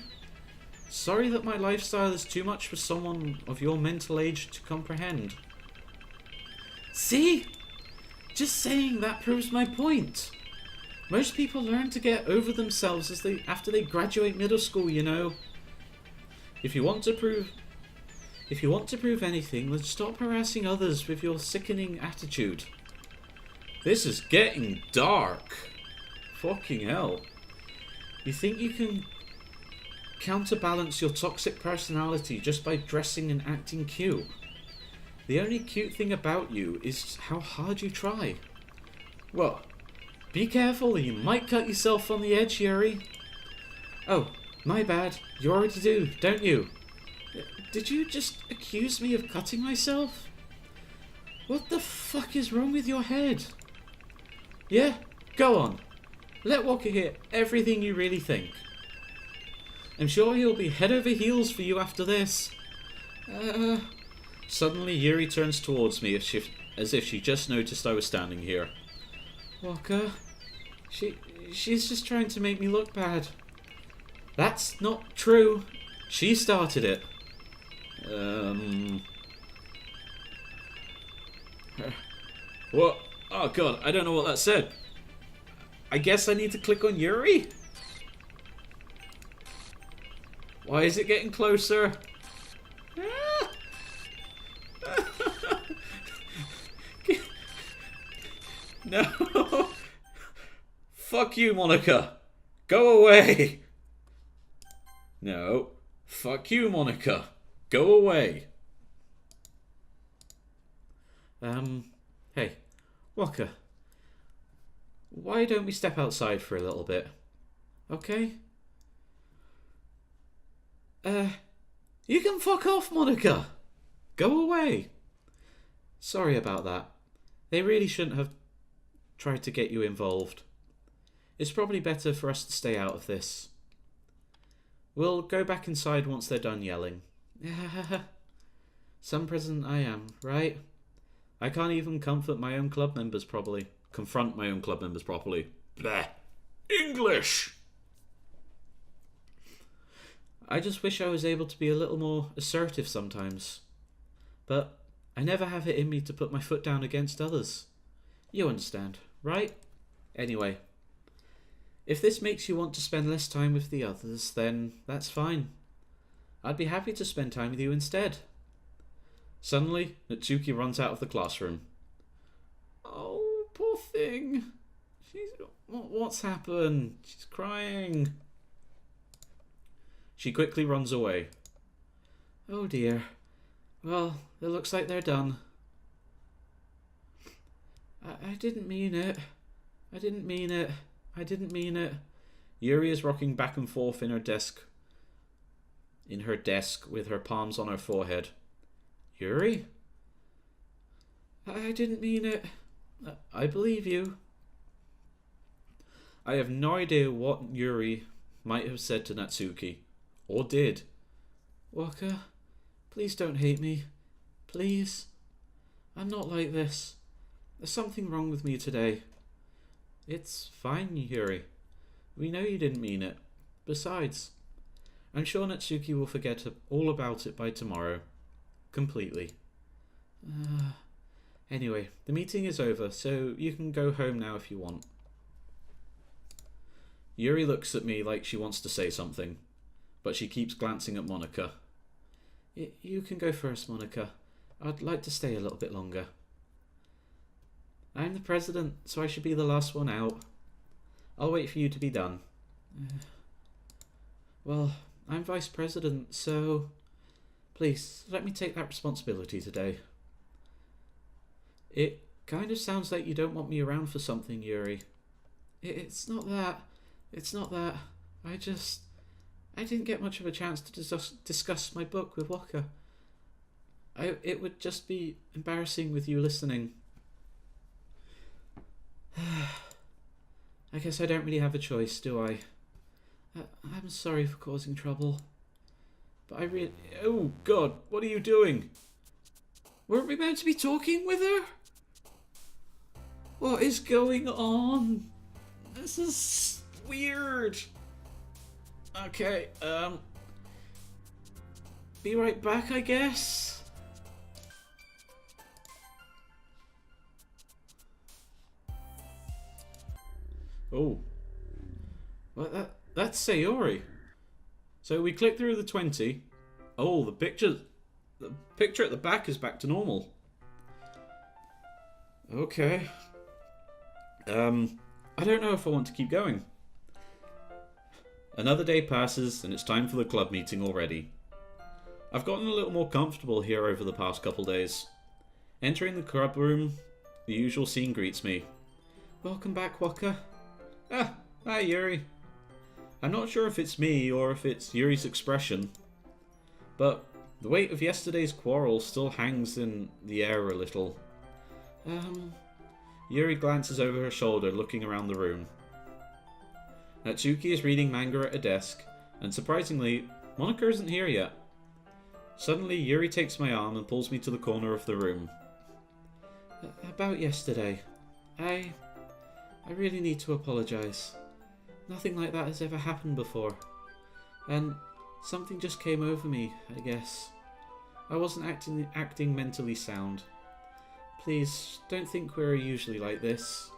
Sorry that my lifestyle is too much for someone of your mental age to comprehend. See? Just saying that proves my point. Most people learn to get over themselves after they graduate middle school, you know. If you want to prove anything, then stop harassing others with your sickening attitude. This is getting dark. Fucking hell. You think you can counterbalance your toxic personality just by dressing and acting cute? The only cute thing about you is how hard you try. Well, be careful, you might cut yourself on the edge, Yuri. Oh, my bad. You already do, don't you? Did you just accuse me of cutting myself? What the fuck is wrong with your head? Yeah, go on. Let Wokka hear everything you really think. I'm sure he'll be head over heels for you after this. Suddenly Yuri turns towards me as if she just noticed I was standing here. Wokka, she's just trying to make me look bad. That's not true. She started it. What? Oh god, I don't know what that said. I guess I need to click on Yuri? Why is it getting closer? No! Fuck you, Monica! Go away! No. Fuck you, Monica! Go away! Hey, Wokka. Why don't we step outside for a little bit? Okay? You can fuck off, Monica! Go away! Sorry about that. They really shouldn't have tried to get you involved. It's probably better for us to stay out of this. We'll go back inside once they're done yelling. Some president I am, right? I can't even confront my own club members properly. Bleh. English! I just wish I was able to be a little more assertive sometimes. But I never have it in me to put my foot down against others. You understand, right? Anyway, if this makes you want to spend less time with the others, then that's fine. I'd be happy to spend time with you instead. Suddenly, Natsuki runs out of the classroom.
Oh, poor thing.
What's happened? She's crying. She quickly runs away. Oh dear. Well, it looks like they're done. I didn't mean it. I didn't mean it. I didn't mean it. Yuri is rocking back and forth in her desk with her palms on her forehead. Yuri? I didn't mean it. I believe you. I have no idea what Yuri might have said to Natsuki. Or did. Wokka, please don't hate me. Please. I'm not like this. There's something wrong with me today. It's fine, Yuri. We know you didn't mean it. Besides, I'm sure Natsuki will forget all about it by tomorrow. Completely. Anyway, the meeting is over, so you can go home now if you want. Yuri looks at me like she wants to say something, but she keeps glancing at Monika. You can go first, Monika. I'd like to stay a little bit longer. I'm the president, so I should be the last one out. I'll wait for you to be done. Well, I'm vice president, so please, let me take that responsibility today. It kind of sounds like you don't want me around for something, Yuri. It's not that. It's not that. I didn't get much of a chance to discuss my book with Wokka. It would just be embarrassing with you listening. I guess I don't really have a choice, do I? I'm sorry for causing trouble. But I really... Oh, God, what are you doing?
Weren't we meant to be talking with her? What is going on? This is weird. Okay, be right back, I guess.
Oh. Well, that's Sayori. So we click through the 20. Oh, the picture at the back is back to normal. Okay. I don't know if I want to keep going. Another day passes and it's time for the club meeting already. I've gotten a little more comfortable here over the past couple days. Entering the club room, the usual scene greets me. Welcome back, Wokka. Ah, hi Yuri. I'm not sure if it's me or if it's Yuri's expression, but the weight of yesterday's quarrel still hangs in the air a little. Yuri glances over her shoulder, looking around the room. Natsuki is reading manga at a desk, and surprisingly, Monika isn't here yet. Suddenly, Yuri takes my arm and pulls me to the corner of the room. About yesterday, I really need to apologise. Nothing like that has ever happened before. And something just came over me, I guess. I wasn't acting mentally sound. Please, don't think we're usually like this.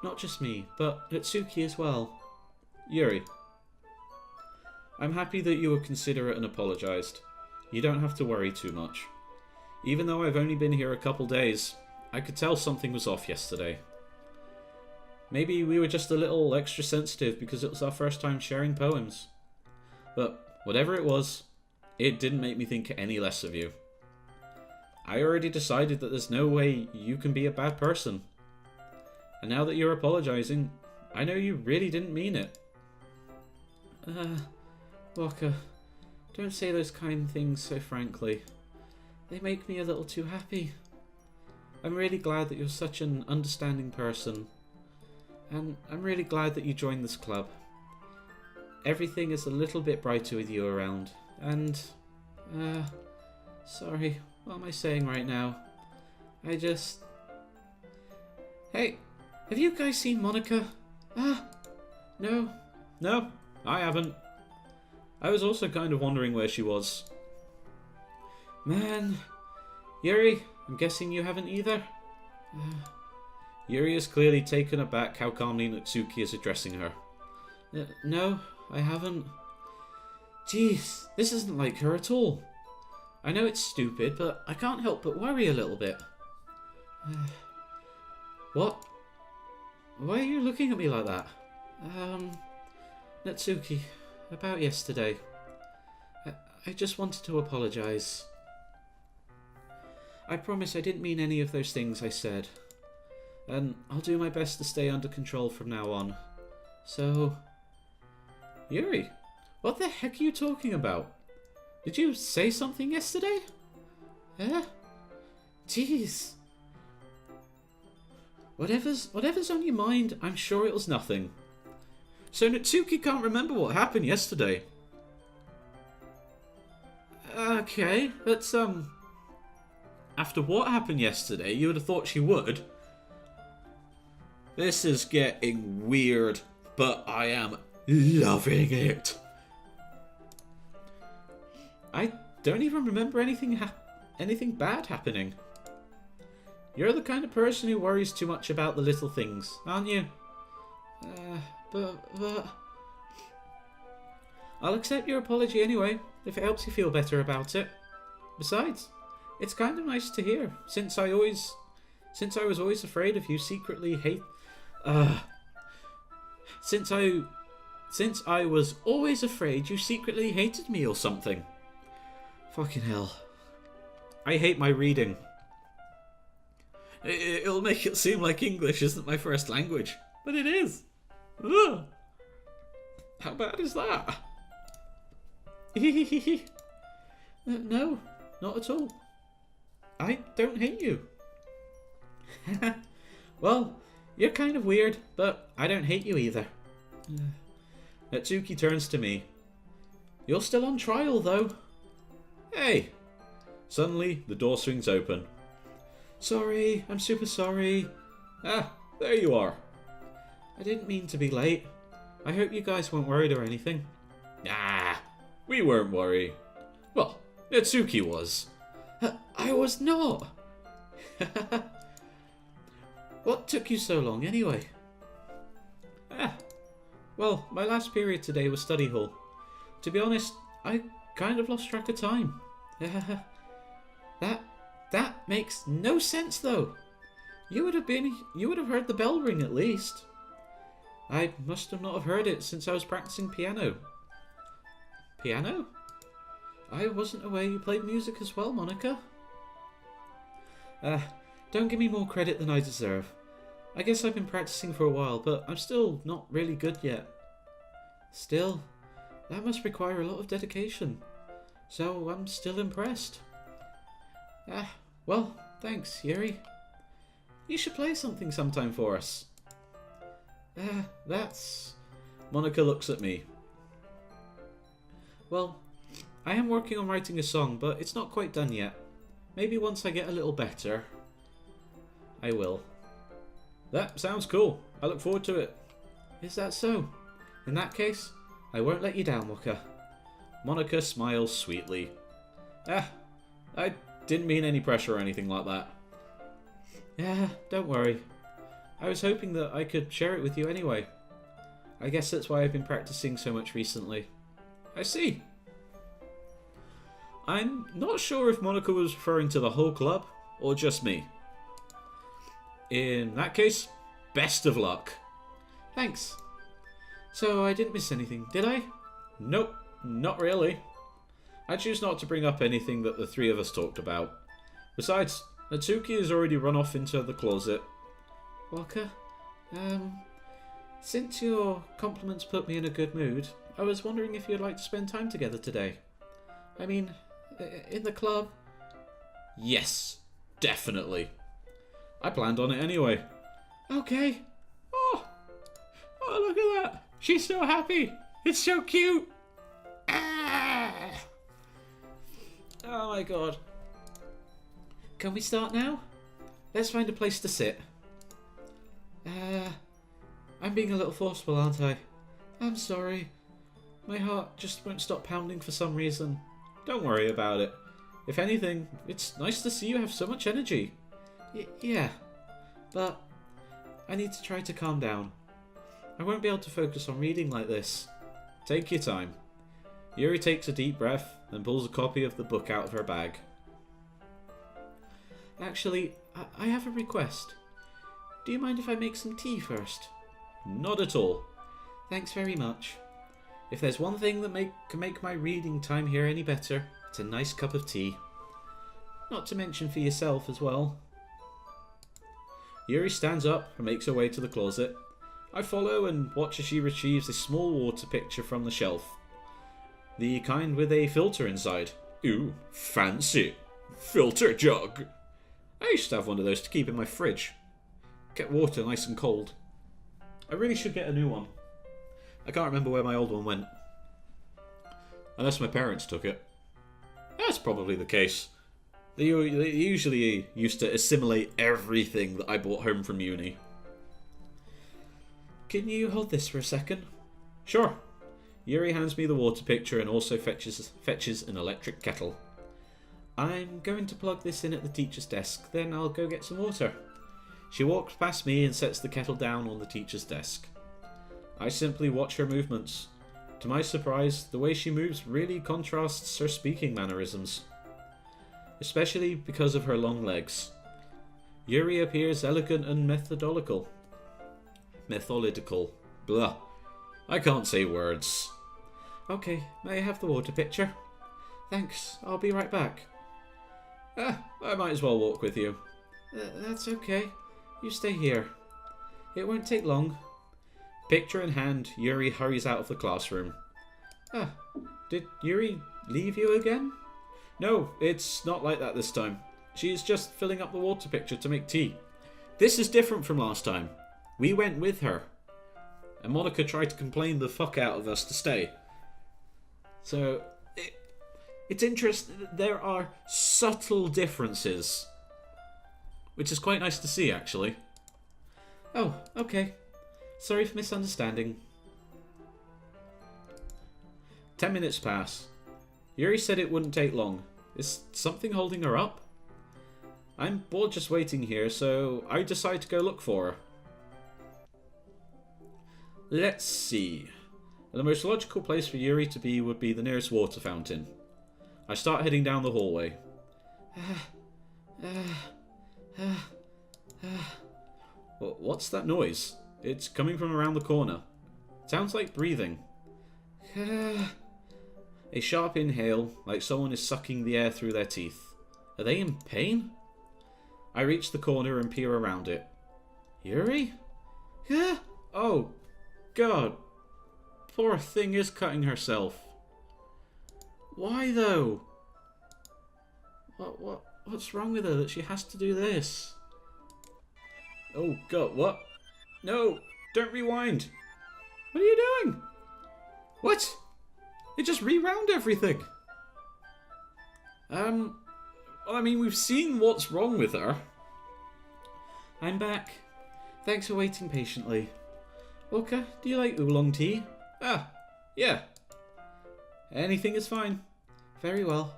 Not just me, but Natsuki as well. Yuri. I'm happy that you were considerate and apologised. You don't have to worry too much. Even though I've only been here a couple days, I could tell something was off yesterday. Maybe we were just a little extra sensitive because it was our first time sharing poems. But whatever it was, it didn't make me think any less of you. I already decided that there's no way you can be a bad person. And now that you're apologising, I know you really didn't mean it. Wokka, don't say those kind things so frankly. They make me a little too happy. I'm really glad that you're such an understanding person. And I'm really glad that you joined this club. Everything is a little bit brighter with you around. And, sorry, what am I saying right now? Hey, have you guys seen Monika? No. No, I haven't. I was also kind of wondering where she was. Man, Yuri, I'm guessing you haven't either? Yuri is clearly taken aback how calmly Natsuki is addressing her. No, I haven't. Jeez, this isn't like her at all. I know it's stupid, but I can't help but worry a little bit. What? Why are you looking at me like that? Natsuki, about yesterday. I just wanted to apologise. I promise I didn't mean any of those things I said. And I'll do my best to stay under control from now on. So... Yuri, what the heck are you talking about? Did you say something yesterday? Jeez. Whatever's on your mind, I'm sure it was nothing. So Natsuki can't remember what happened yesterday. Okay, that's after what happened yesterday, you would have thought she would. This is getting weird, but I am loving it. I don't even remember anything bad happening. You're the kind of person who worries too much about the little things, aren't you? But... I'll accept your apology anyway, if it helps you feel better about it. Besides, it's kind of nice to hear, since I was always afraid of you secretly Since I was always afraid you secretly hated me or something. Fucking hell. I hate my reading. It'll make it seem like English isn't my first language, but it is. Ugh. How bad is that? No, not at all. I don't hate you. Well, you're kind of weird, but I don't hate you either. Natsuki turns to me. You're still on trial, though. Hey! Suddenly, the door swings open. Sorry, I'm super sorry. Ah, there you are. I didn't mean to be late. I hope you guys weren't worried or anything. Nah, we weren't worried. Well, Natsuki was. I was not. What took you so long, anyway? Well, my last period today was study hall. To be honest, I kind of lost track of time. That makes no sense, though. You would have heard the bell ring at least. I must have not have heard it since I was practicing piano. Piano? I wasn't aware you played music as well, Monica. Don't give me more credit than I deserve. I guess I've been practicing for a while, but I'm still not really good yet. Still, that must require a lot of dedication. So I'm still impressed. Well, thanks, Yuri. You should play something sometime for us. That's... Monica looks at me. Well, I am working on writing a song, but it's not quite done yet. Maybe once I get a little better, I will. That sounds cool. I look forward to it. Is that so? In that case, I won't let you down, Wokka. Monica smiles sweetly. I didn't mean any pressure or anything like that. Yeah, don't worry. I was hoping that I could share it with you anyway. I guess that's why I've been practicing so much recently. I see. I'm not sure if Monica was referring to the whole club or just me. In that case, best of luck. Thanks. So I didn't miss anything, did I? Nope, not really. I choose not to bring up anything that the three of us talked about. Besides, Natsuki has already run off into the closet. Wokka, since your compliments put me in a good mood, I was wondering if you'd like to spend time together today. I mean, in the club. Yes, definitely. I planned on it anyway. Okay. Oh, look at that. She's so happy. It's so cute. Oh my god. Can we start now? Let's find a place to sit. I'm being a little forceful, aren't I? I'm sorry. My heart just won't stop pounding for some reason. Don't worry about it. If anything, it's nice to see you have so much energy. Yeah, but I need to try to calm down. I won't be able to focus on reading like this. Take your time. Yuri takes a deep breath and pulls a copy of the book out of her bag. Actually, I have a request. Do you mind if I make some tea first? Not at all. Thanks very much. If there's one thing that can make my reading time here any better, it's a nice cup of tea. Not to mention for yourself as well. Yuri stands up and makes her way to the closet. I follow and watch as she retrieves a small water pitcher from the shelf. The kind with a filter inside. Ooh, fancy. Filter jug. I used to have one of those to keep in my fridge. Get water nice and cold. I really should get a new one. I can't remember where my old one went. Unless my parents took it. That's probably the case. They usually used to assimilate everything that I brought home from uni. Can you hold this for a second? Sure. Yuri hands me the water pitcher and also fetches an electric kettle. I'm going to plug this in at the teacher's desk, then I'll go get some water. She walks past me and sets the kettle down on the teacher's desk. I simply watch her movements. To my surprise, the way she moves really contrasts her speaking mannerisms. Especially because of her long legs. Yuri appears elegant and methodical. Blah. I can't say words. Okay, may I have the water pitcher? Thanks, I'll be right back. I might as well walk with you. That's okay. You stay here. It won't take long. Picture in hand, Yuri hurries out of the classroom. Did Yuri leave you again? No, it's not like that this time. She's just filling up the water pitcher to make tea. This is different from last time. We went with her. And Monica tried to complain the fuck out of us to stay. So, it's interesting. There are subtle differences. Which is quite nice to see, actually. Oh, okay. Sorry for misunderstanding. 10 minutes pass. Yuri said it wouldn't take long. Is something holding her up? I'm bored just waiting here, so I decide to go look for her. Let's see. The most logical place for Yuri to be would be the nearest water fountain. I start heading down the hallway. What's that noise? It's coming from around the corner. Sounds like breathing. A sharp inhale, like someone is sucking the air through their teeth. Are they in pain? I reach the corner and peer around it. Yuri? Oh, God. Poor thing is cutting herself. Why though? What's wrong with her that she has to do this? Oh God, what? No, don't rewind. What are you doing? What? It just rewound everything. Well, I mean, we've seen what's wrong with her. I'm back. Thanks for waiting patiently. Wokka, do you like oolong tea? Yeah. Anything is fine. Very well.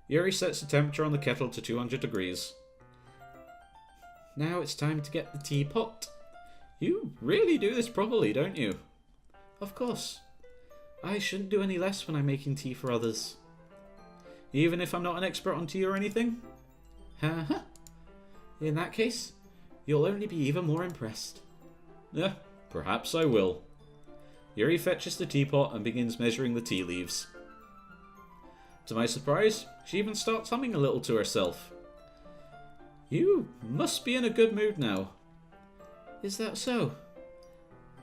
Yuri sets the temperature on the kettle to 200 degrees. Now it's time to get the teapot. You really do this properly, don't you? Of course. I shouldn't do any less when I'm making tea for others. Even if I'm not an expert on tea or anything? In that case, you'll only be even more impressed. Yeah, perhaps I will. Yuri fetches the teapot and begins measuring the tea leaves. To my surprise, she even starts humming a little to herself. You must be in a good mood now. Is that so?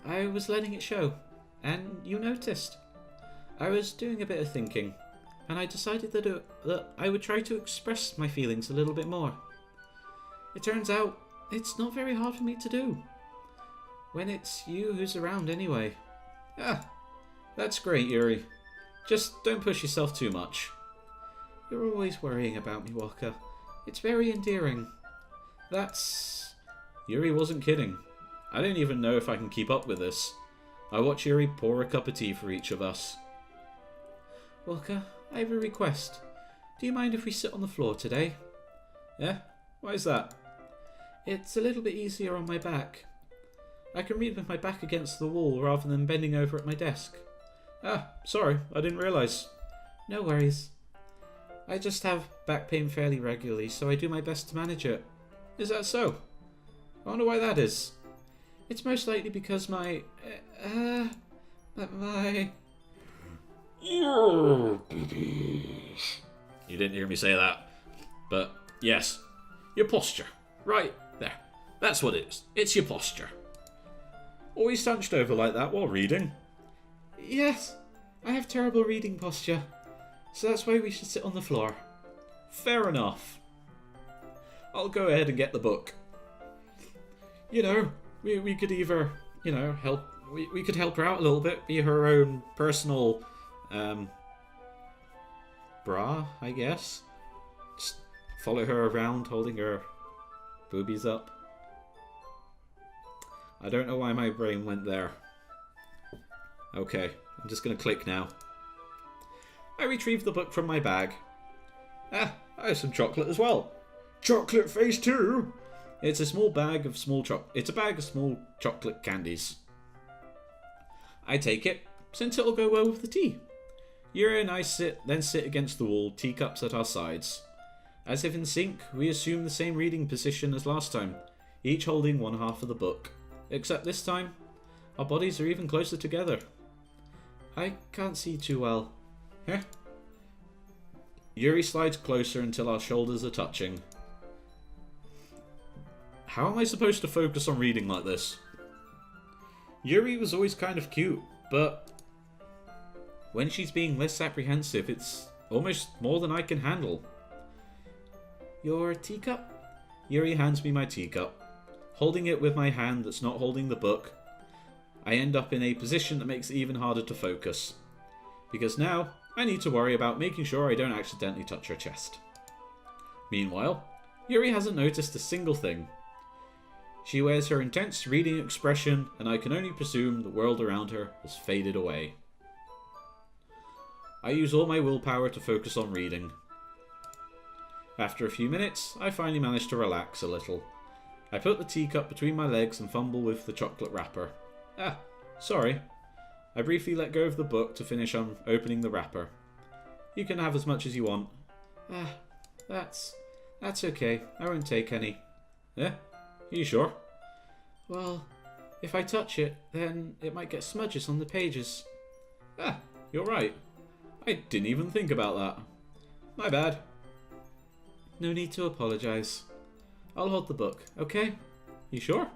I was letting it show, and you noticed. I was doing a bit of thinking, and I decided that I would try to express my feelings a little bit more. It turns out, it's not very hard for me to do. When it's you who's around anyway. That's great, Yuri. Just don't push yourself too much. You're always worrying about me, Wokka. It's very endearing. Yuri wasn't kidding. I don't even know if I can keep up with this. I watch Yuri pour a cup of tea for each of us. Wokka, I have a request. Do you mind if we sit on the floor today?
Yeah? Why is that?
It's a little bit easier on my back. I can read with my back against the wall rather than bending over at my desk.
Ah, sorry, I didn't realise.
No worries. I just have back pain fairly regularly, so I do my best to manage it.
Is that so? I wonder why that is.
It's most likely because my...
You didn't hear me say that. But, yes. Your posture. Right, there. That's what it is. It's your posture. Always hunched over like that while reading?
Yes, I have terrible reading posture. So that's why we should sit on the floor.
Fair enough. I'll go ahead and get the book. You know, we could either, help. We could help her out a little bit, be her own personal, bra, I guess. Just follow her around, holding her boobies up. I don't know why my brain went there. Okay, I'm just gonna click now. I retrieved the book from my bag. Ah, I have some chocolate as well. Chocolate face too. It's a bag of small chocolate candies. I take it, since it'll go well with the tea. Yuri and I sit against the wall, teacups at our sides. As if in sync, we assume the same reading position as last time, each holding one half of the book. Except this time, our bodies are even closer together. I can't see too well. Heh? Yuri slides closer until our shoulders are touching. How am I supposed to focus on reading like this? Yuri was always kind of cute, but when she's being less apprehensive, it's almost more than I can handle. Your teacup? Yuri hands me my teacup. Holding it with my hand that's not holding the book, I end up in a position that makes it even harder to focus. Because now, I need to worry about making sure I don't accidentally touch her chest. Meanwhile, Yuri hasn't noticed a single thing. She wears her intense reading expression, and I can only presume the world around her has faded away. I use all my willpower to focus on reading. After a few minutes, I finally manage to relax a little. I put the teacup between my legs and fumble with the chocolate wrapper. Ah, sorry. I briefly let go of the book to finish on opening the wrapper. You can have as much as you want. Ah, that's okay. I won't take any. Yeah? Are you sure? Well, if I touch it, then it might get smudges on the pages. Ah, you're right. I didn't even think about that. My bad. No need to apologise. I'll hold the book, okay? You sure?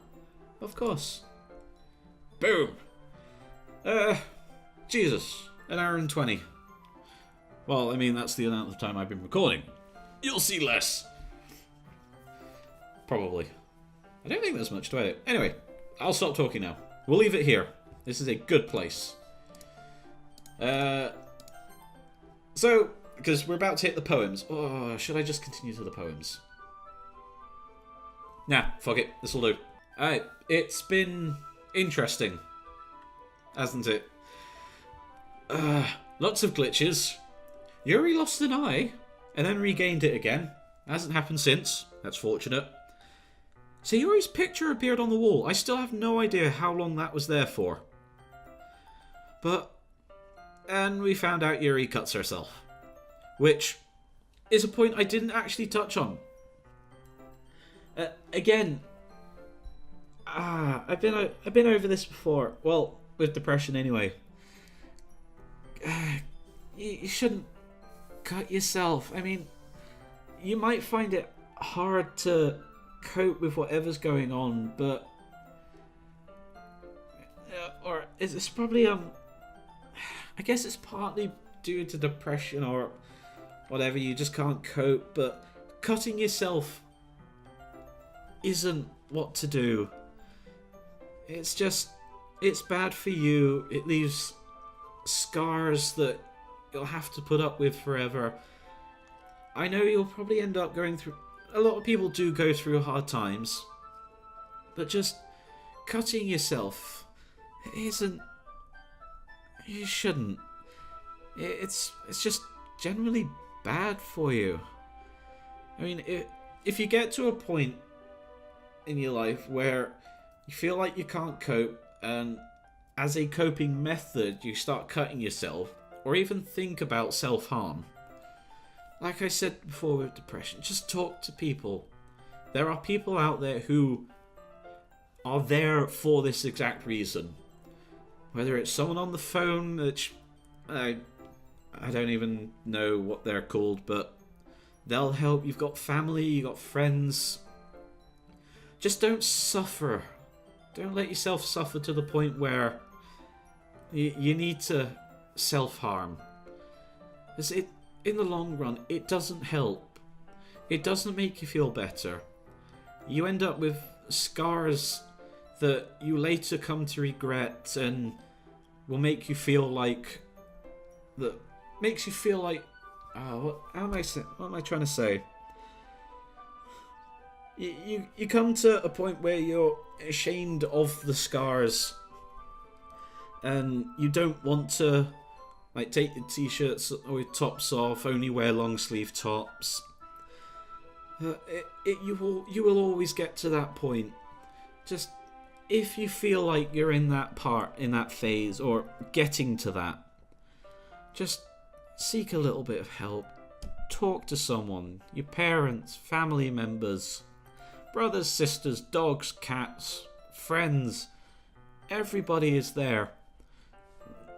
Of course. Boom! Jesus. An hour and 20. Well, I mean, that's the amount of time I've been recording. You'll see less. Probably. I don't think there's much to edit. Anyway, I'll stop talking now. We'll leave it here. This is a good place. So, because we're about to hit the poems. Oh, should I just continue to the poems? Nah, fuck it. This'll do. Alright, it's been interesting. Hasn't it? Lots of glitches. Yuri lost an eye, and then regained it again. Hasn't happened since. That's fortunate. So Yuri's picture appeared on the wall. I still have no idea how long that was there for. And we found out Yuri cuts herself. Which is a point I didn't actually touch on. Again, I've been over this before. Well, with depression anyway. You shouldn't cut yourself. I mean, you might find it hard to cope with whatever's going on, but or it's probably I guess it's partly due to depression or whatever. You just can't cope, but cutting yourself isn't what to do. It's bad for you. It leaves scars that you'll have to put up with forever. I know you'll probably end up going through... A lot of people do go through hard times. But just cutting yourself isn't... You shouldn't.
it's just generally bad for you. I mean, if you get to a point in your life where you feel like you can't cope, and as a coping method you start cutting yourself, or even think about self-harm, like I said before with depression, just talk to people. There are people out there who are there for this exact reason. Whether it's someone on the phone, which I don't even know what they're called, but they'll help. You've got family, you've got friends. Just don't suffer. Don't let yourself suffer to the point where you need to self-harm. Because in the long run, it doesn't help. It doesn't make you feel better. You end up with scars that you later come to regret, and will make you feel like what am I trying to say? You come to a point where you're ashamed of the scars, and you don't want to like take your t-shirts or your tops off, only wear long sleeve tops. You will always get to that point. Just if you feel like you're in that phase, or getting to that, just seek a little bit of help. Talk to someone, your parents, family members, brothers, sisters, dogs, cats, friends. Everybody is there.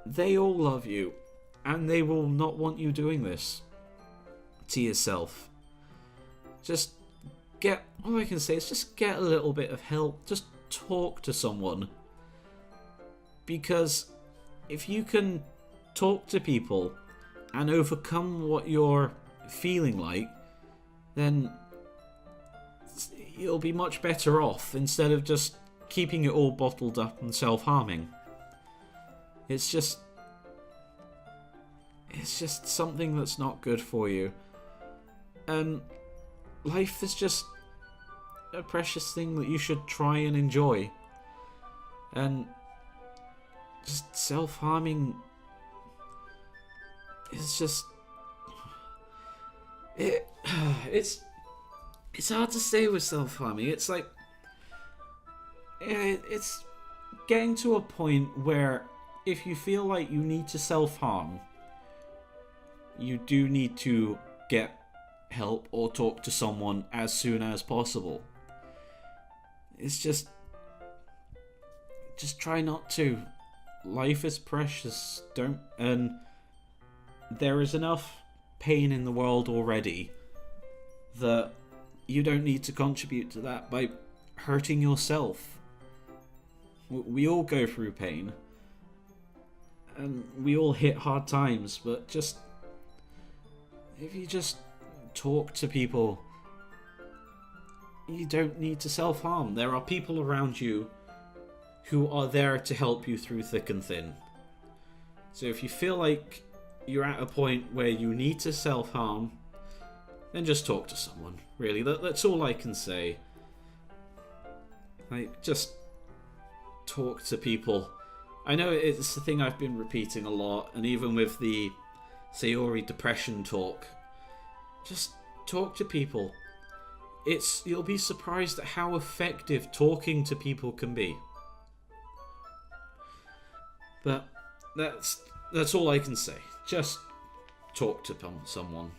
They all love you, and they will not want you doing this to yourself. All I can say is just get a little bit of help. Just talk to someone. Because if you can talk to people and overcome what you're feeling like, then you'll be much better off, instead of just keeping it all bottled up and self-harming. It's just something that's not good for you. And life is just a precious thing that you should try and enjoy. And just self-harming is just... It's hard to say with self-harming. It's like... It's getting to a point where if you feel like you need to self-harm, you do need to get help or talk to someone as soon as possible. It's just try not to. Life is precious. And there is enough pain in the world already that you don't need to contribute to that by hurting yourself. We all go through pain, and we all hit hard times, but if you just talk to people, you don't need to self-harm. There are people around you who are there to help you through thick and thin. So if you feel like you're at a point where you need to self-harm, then just talk to someone. Really, that's all I can say. Like, just talk to people. I know it's the thing I've been repeating a lot, and even with the Sayori depression talk, just talk to people. You'll be surprised at how effective talking to people can be. But that's all I can say. Just talk to someone,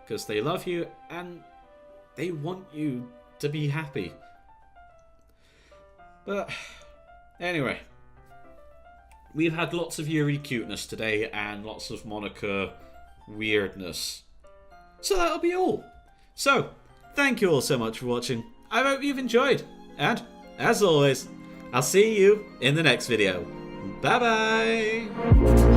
because they love you and they want you to be happy. But anyway, we've had lots of Yuri cuteness today and lots of Monica weirdness. So that'll be all. So, thank you all so much for watching. I hope you've enjoyed. And, as always, I'll see you in the next video. Bye bye!